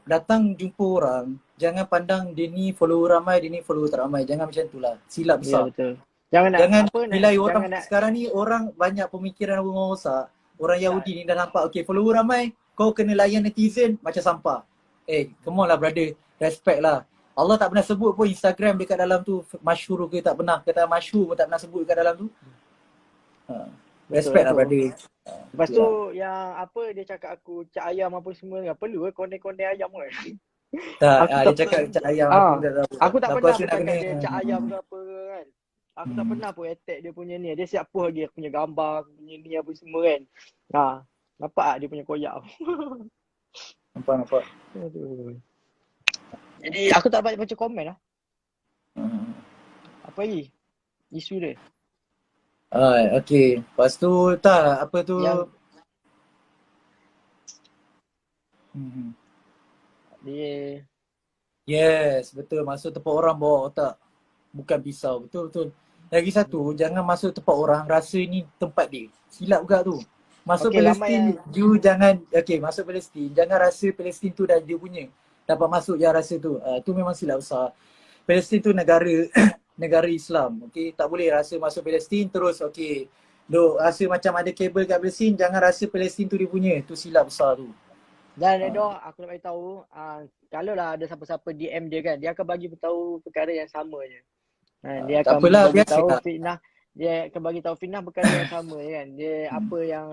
Datang jumpa orang, jangan pandang dia ni follower ramai, dia ni follower tak ramai. Jangan macam tu lah. Silap besar. Ya, betul. Jangan nilai orang. Sekarang ni orang banyak pemikiran orang rosak. Orang Yahudi ni dah nampak, okay, follower ramai, kau kena layan netizen macam sampah. Come on lah brother. Respect lah. Allah tak pernah sebut pun Instagram dekat dalam tu masyhur ke, tak pernah. Kata masyhur pun tak pernah sebut dekat dalam tu. Respect lah brother. Lepas tu yang apa dia cakap aku cak ayam apa semua, tak perlu konten-konten ayam kan. Dia cakap cak ayam aku tak pernah cakap dia cak ayam ke apa kan. Aku tak pernah pun attack dia punya ni. Dia siap post lagi aku punya gambar, aku punya ni apa semua kan. Nampak tak dia punya koyak. Nampak. Jadi aku tak baca komen lah. Apa lagi isu dia? Okay. Lepas tu apa tu dia yes, betul. Masuk tempat orang bawa otak, bukan pisau. Betul. Lagi satu, jangan masuk tempat orang rasa ni tempat dia. Silap juga tu. Masuk Palestin, you jangan masuk Palestin, jangan rasa Palestin tu dah dia punya. Dapat masuk je rasa tu. Tu memang silap besar. Palestin tu negara negara Islam. Tak boleh rasa masuk Palestin terus duk rasa macam ada kabel kat Palestin, jangan rasa Palestin tu dia punya. Tu silap besar tu. Dan aku nak beritahu, kalau lah ada siapa-siapa DM dia kan, dia akan bagi tahu perkara yang sama je. Dia akan bagi tahu fitnah. Dia akan bagi tahu fitnah perkara yang sama je kan. Dia apa yang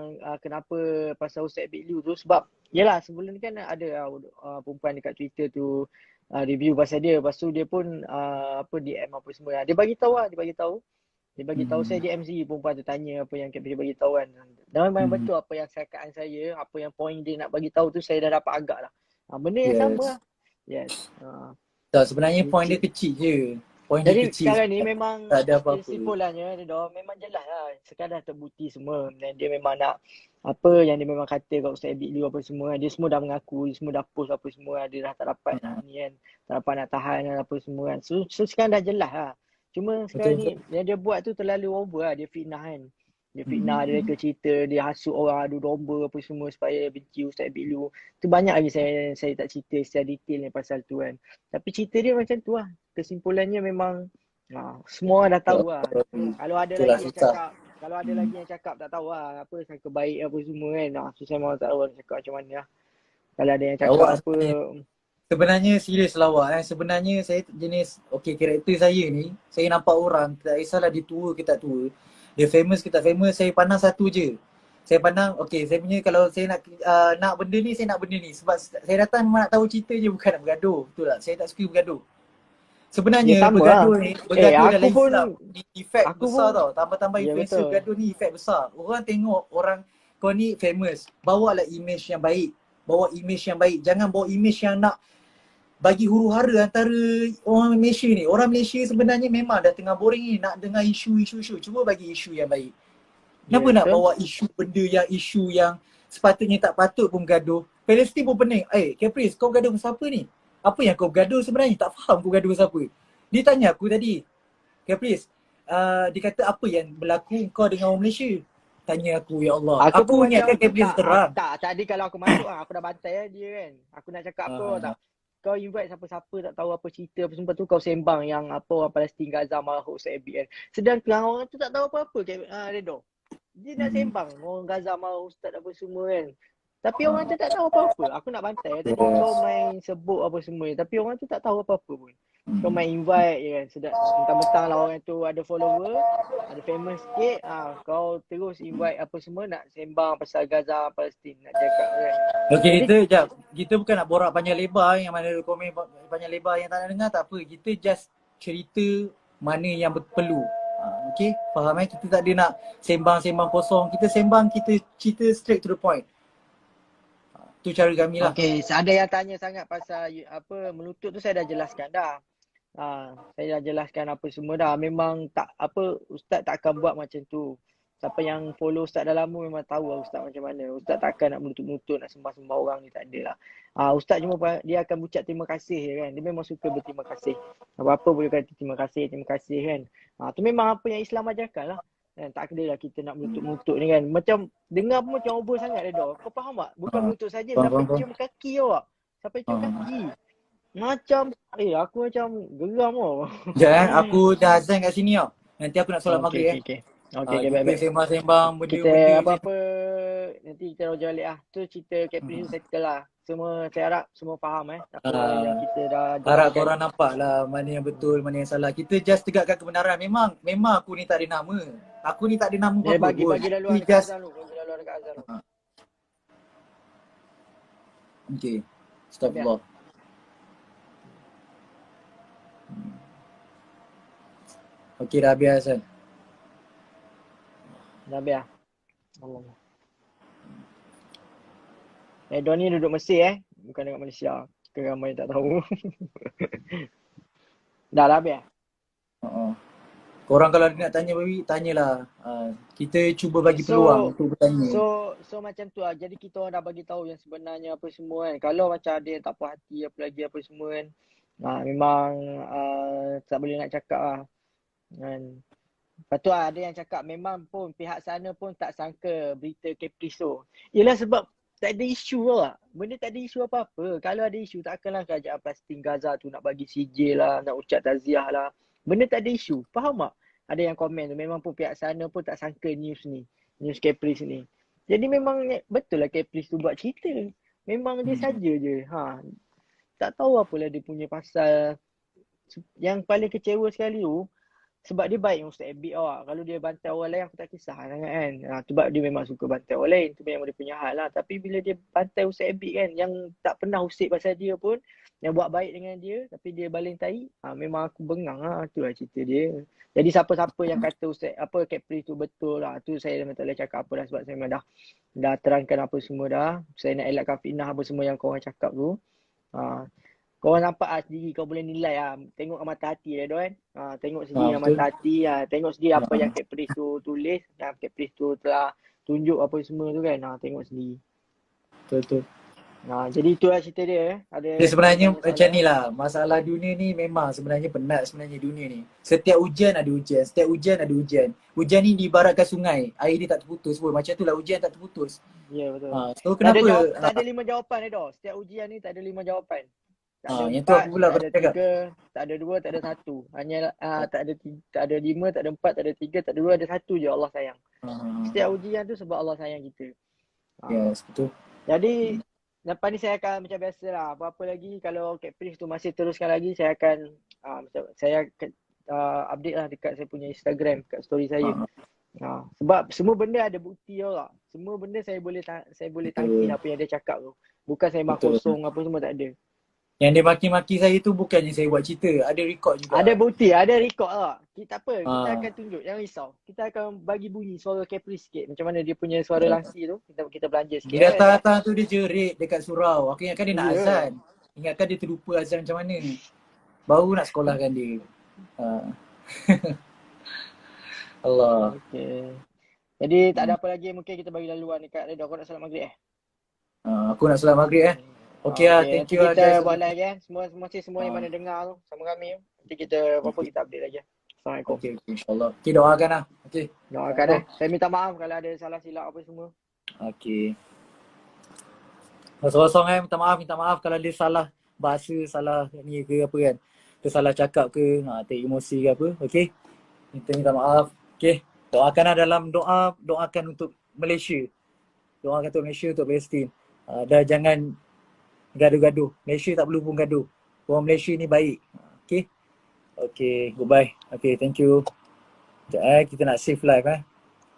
kenapa pasal Ustaz Abid Liu tu, sebab yalah sebelum ni kan ada perempuan dekat Twitter tu review pasal dia. Lepas tu dia pun DM apa semua. Dia bagi tahu Dia bagi tahu saya je MC perempuan tu tanya apa yang dia bagi tahu kan. Dan memang betul apa yang cakapkan saya, apa yang point dia nak bagi tahu tu saya dah dapat agak lah. Benda yang sama lah. Yes. Tak, sebenarnya point dia kecil je. Point jadi dia kecil. Sekarang ni memang tak ada apa-apa. Kesimpulannya dia memang jelas lah. Sekadar terbukti semua. Dan dia memang nak apa yang dia memang kata kat Ustaz Abid Liu apa semua. Dia semua dah mengaku, dia semua dah post apa semua. Dia dah tak dapat ni kan. Tak dapat nak tahan apa semua kan. So sekarang dah jelas lah. Cuma sekarang ni yang dia buat tu terlalu over lah. Dia fitnah kan. Dia fitnah, dia reka cerita, dia hasut orang, adu domba apa semua supaya benci Ustaz Abid Liu. Tu banyak lagi saya tak cerita secara detail ni pasal tu kan. Tapi cerita dia macam tu lah. Kesimpulannya memang semua orang dah tahu lah. Kalau ada lagi yang cakap, tak tahu lah apa sangka baik apa semua kan. So saya mahu tak tahu nak cakap macam mana lah. Kalau ada yang cakap apa. Sebenarnya serius lawak Sebenarnya saya jenis karakter saya ni, saya nampak orang tak kisahlah dia tua ke tak tua, dia famous ke tak famous, saya pandang satu je. Saya pandang saya punya kalau saya nak benda ni, saya nak benda ni. Sebab saya datang memang nak tahu cerita je, bukan nak bergaduh. Betul tak? Saya tak suka bergaduh. Ya Sebenarnya sama lah. bergaduh Aku dalam pun Islam ni efek aku besar pun tau. Tambah-tambah ya influencer betul. gaduh ni efek besar. Orang tengok orang kau ni famous, bawalah image yang baik. Bawa image yang baik. Jangan bawa image yang nak bagi huru-hara antara orang Malaysia ni. Orang Malaysia sebenarnya memang dah tengah boring ni nak dengar isu-isu. Cuba bagi isu yang baik. Kenapa Ya nak betul. bawa isu yang sepatutnya tak patut pun bergaduh? Palestin pun pening. Caprice, kau gaduh pasal apa ni? Apa yang kau bergaduh sebenarnya? Tak faham kau gaduh pasal apa. Dia tanya aku tadi, Caprice, dia kata apa yang berlaku kau dengan orang Malaysia? Tanya aku, ya Allah. Aku pun Aku ni macam akan Caprice terang. tadi kalau aku masuk aku dah bantai dia kan. Aku nak cakap apa Ah, tak. Kau invite siapa-siapa tak tahu apa cerita apa semua tu kau sembang yang apa orang Palestin Gaza marah Ustaz Abi kan. Sedangkan orang tu tak tahu apa-apa Redo. Dia nak hmm, sembang orang Gaza marah Ustaz apa semua kan. Tapi orang ah, tu tak tahu apa-apa. Aku nak bantai tadi yes. kau main sebut apa semua tapi orang tu tak tahu apa-apa pun. Kau Hmm. main invite je kan. Mentang-mentang lah orang tu ada follower, ada famous sikit, kau terus invite apa semua nak sembang pasal Gaza Palestin nak cakap kan. Okay, Jadi kita bukan nak borak panjang lebar yang mana komen panjang lebar yang tak nak dengar, tak apa. Kita just cerita mana yang perlu. Okay, faham Kita tak ada nak sembang-sembang kosong. Kita sembang, kita cerita straight to the point. Tu cara kami lah. okey, ada yang tanya sangat pasal apa melutut tu saya dah jelaskan dah. Saya dah jelaskan apa semua dah. Memang tak apa ustaz tak akan buat macam tu. Siapa yang follow ustaz dah lama memang tahu lah ustaz macam mana. Ustaz takkan nak melutut-melutut nak sembah-sembah orang ni, tak ada lah. Ustaz cuma dia akan ucap terima kasih je kan. Dia memang suka berterima kasih. Apa-apa boleh kata terima kasih kan. Tu memang apa yang Islam ajarkan lah. Kan, tak kena lah kita nak melutut-melutut ni kan. Macam dengar pun macam over sangat Redha. Kau faham tak? Bukan Ah, melutut saja faham, sampai faham, faham. cium kaki awak. Sampai cium kaki. Macam aku macam geram tau. Jangan, aku dah azan kat sini tau. Nanti aku nak solat maghrib Okey. Okey, Kita baik. sembang-sembang Kita benda-benda je. apa-apa nanti kita roja balik lah. Tu cerita Caprice settle lah. Semua saya harap semua faham apa yang Ah, kita dah Harap jelaskan. korang nampak lah mana yang betul, mana yang salah. Kita just tegakkan kebenaran. Memang aku ni tak ada nama. Aku ni tak ada nama Dia apa-apa pun. bagi laluan Tapi dekat just, azan tu. Bagi laluan dekat azan tu. okay. Habis Astagfirullah. Okay, dah habis Hasan. Dah habis lah. Allah. Don ni duduk Mesir bukan dekat Malaysia. Ramai tak tahu. Dah habis lah. Uh-uh. Korang kalau nak tanya baby, tanyalah. Kita cuba bagi So peluang untuk bertanya. so macam tu lah. Jadi kita orang dah bagi tahu yang sebenarnya apa semua kan. Kalau macam ada yang tak puas hati apa lagi apa semua kan. Memang tak boleh nak cakap lah. Kan. Lepas tu ada yang cakap memang pun pihak sana pun tak sangka berita Caprice tu. Yelah sebab tak ada isu lah. Benda tak ada isu apa-apa. Kalau ada isu takkanlah kerajaan Palestin Gaza tu nak bagi sijil lah, nak ucap taziah lah. Benda tak ada isu. Faham tak? Ada yang komen tu memang pun pihak sana pun tak sangka news ni. News Caprice ni. Jadi memang betul lah Caprice tu buat cerita. Memang dia saja je. Tak tahu apalah dia punya pasal. Yang paling kecewa sekali tu sebab dia baik dengan Ustaz Abid kalau dia bantai orang lain aku tak kisah sangat kan. Sebab dia memang suka bantai orang lain. Tu memang dia punya hal lah. Tapi bila dia bantai Ustaz Abid kan yang tak pernah usik pasal dia pun, yang buat baik dengan dia tapi dia baling tai, memang aku bengang lah. Tu lah cerita dia. Jadi siapa-siapa yang kata Ustaz Caprice tu betul lah, tu saya memang tak boleh cakap apa dah sebab saya memang dah terangkan apa semua dah. Saya nak elakkan fitnah apa semua yang korang cakap tu. Kau nampak sendiri, kau boleh nilai tengok mata hati kan. Tengok sendiri dengan Betul. mata hati tengok sendiri apa yang Caprice tu tulis, yang Caprice tu telah tunjuk apa semua tu kan. Tengok sendiri. Betul. Jadi itulah cerita dia. Dia sebenarnya macam ni lah. Masalah dunia ni memang sebenarnya penat sebenarnya dunia ni. Setiap ujian ada ujian. Setiap ujian ada ujian. Ujian ni diibaratkan sungai. Air dia tak terputus pun. Macam tu lah ujian tak terputus. Ya betul. So kenapa? Tak ada 5 jawapan Setiap ujian ni tak ada 5 jawapan. Tak ada Yang tu 4, apa pula tak ada cakap? 3, tak ada 2, tak ada 1. Hanya tak ada 5, tak ada 4, tak ada 3, tak ada 2, ada 1 je Allah sayang. Setiap ujian tu sebab Allah sayang kita. Yes, betul. Jadi lepas ni saya akan macam biasa lah. Apa-apa lagi kalau Caprice tu masih teruskan lagi, saya akan update lah dekat saya punya Instagram, kat story saya. Sebab semua benda ada bukti lah. Semua benda saya boleh tangkis apa yang dia cakap tu. Bukan saya kosong apa semua, tak ada. Yang dia maki-maki saya tu bukannya saya buat cerita, ada record juga. Ada bukti, ada record lah. Kita apa? Kita Ha. akan tunjuk, jangan risau. Kita akan bagi bunyi suara Capri sikit. Macam mana dia punya suara langsi tu. Kita belanja sikit Dia kan. datang-datang tu dia jerit dekat surau. Aku ingatkan dia nak Ya. azan. Ingatkan dia terlupa azan macam mana. Baru nak sekolahkan dia. Ha. Allah. Okay. Jadi tak ada apa lagi, mungkin kita bagi laluan dekat Redha. Kau nak salat maghrib Aku nak solat maghrib Okay lah, thank nanti you lah kita guys. buat live semua yang mana dengar tu sama kami. Nanti kita apa-apa kita update lagi. Assalamualaikum. Okay, insyaAllah. Okay, doakan lah. Okay. Doakan lah. Saya minta maaf kalau ada salah silap apa semua. Okay. Kosong-kosong minta maaf kalau dia salah bahasa, salah ni ke apa kan. Dia salah cakap ke, take emosi ke apa. Okay. Kita minta maaf. Okay. Doakanlah dalam doa, doakan untuk Malaysia. Doakan untuk Malaysia, untuk Palestin. Dah jangan gaduh-gaduh. Malaysia tak perlu pun gaduh. Orang Malaysia ni baik. Okay. Okay, goodbye. Okay, thank you. Sekejap kita nak save live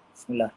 Bismillah.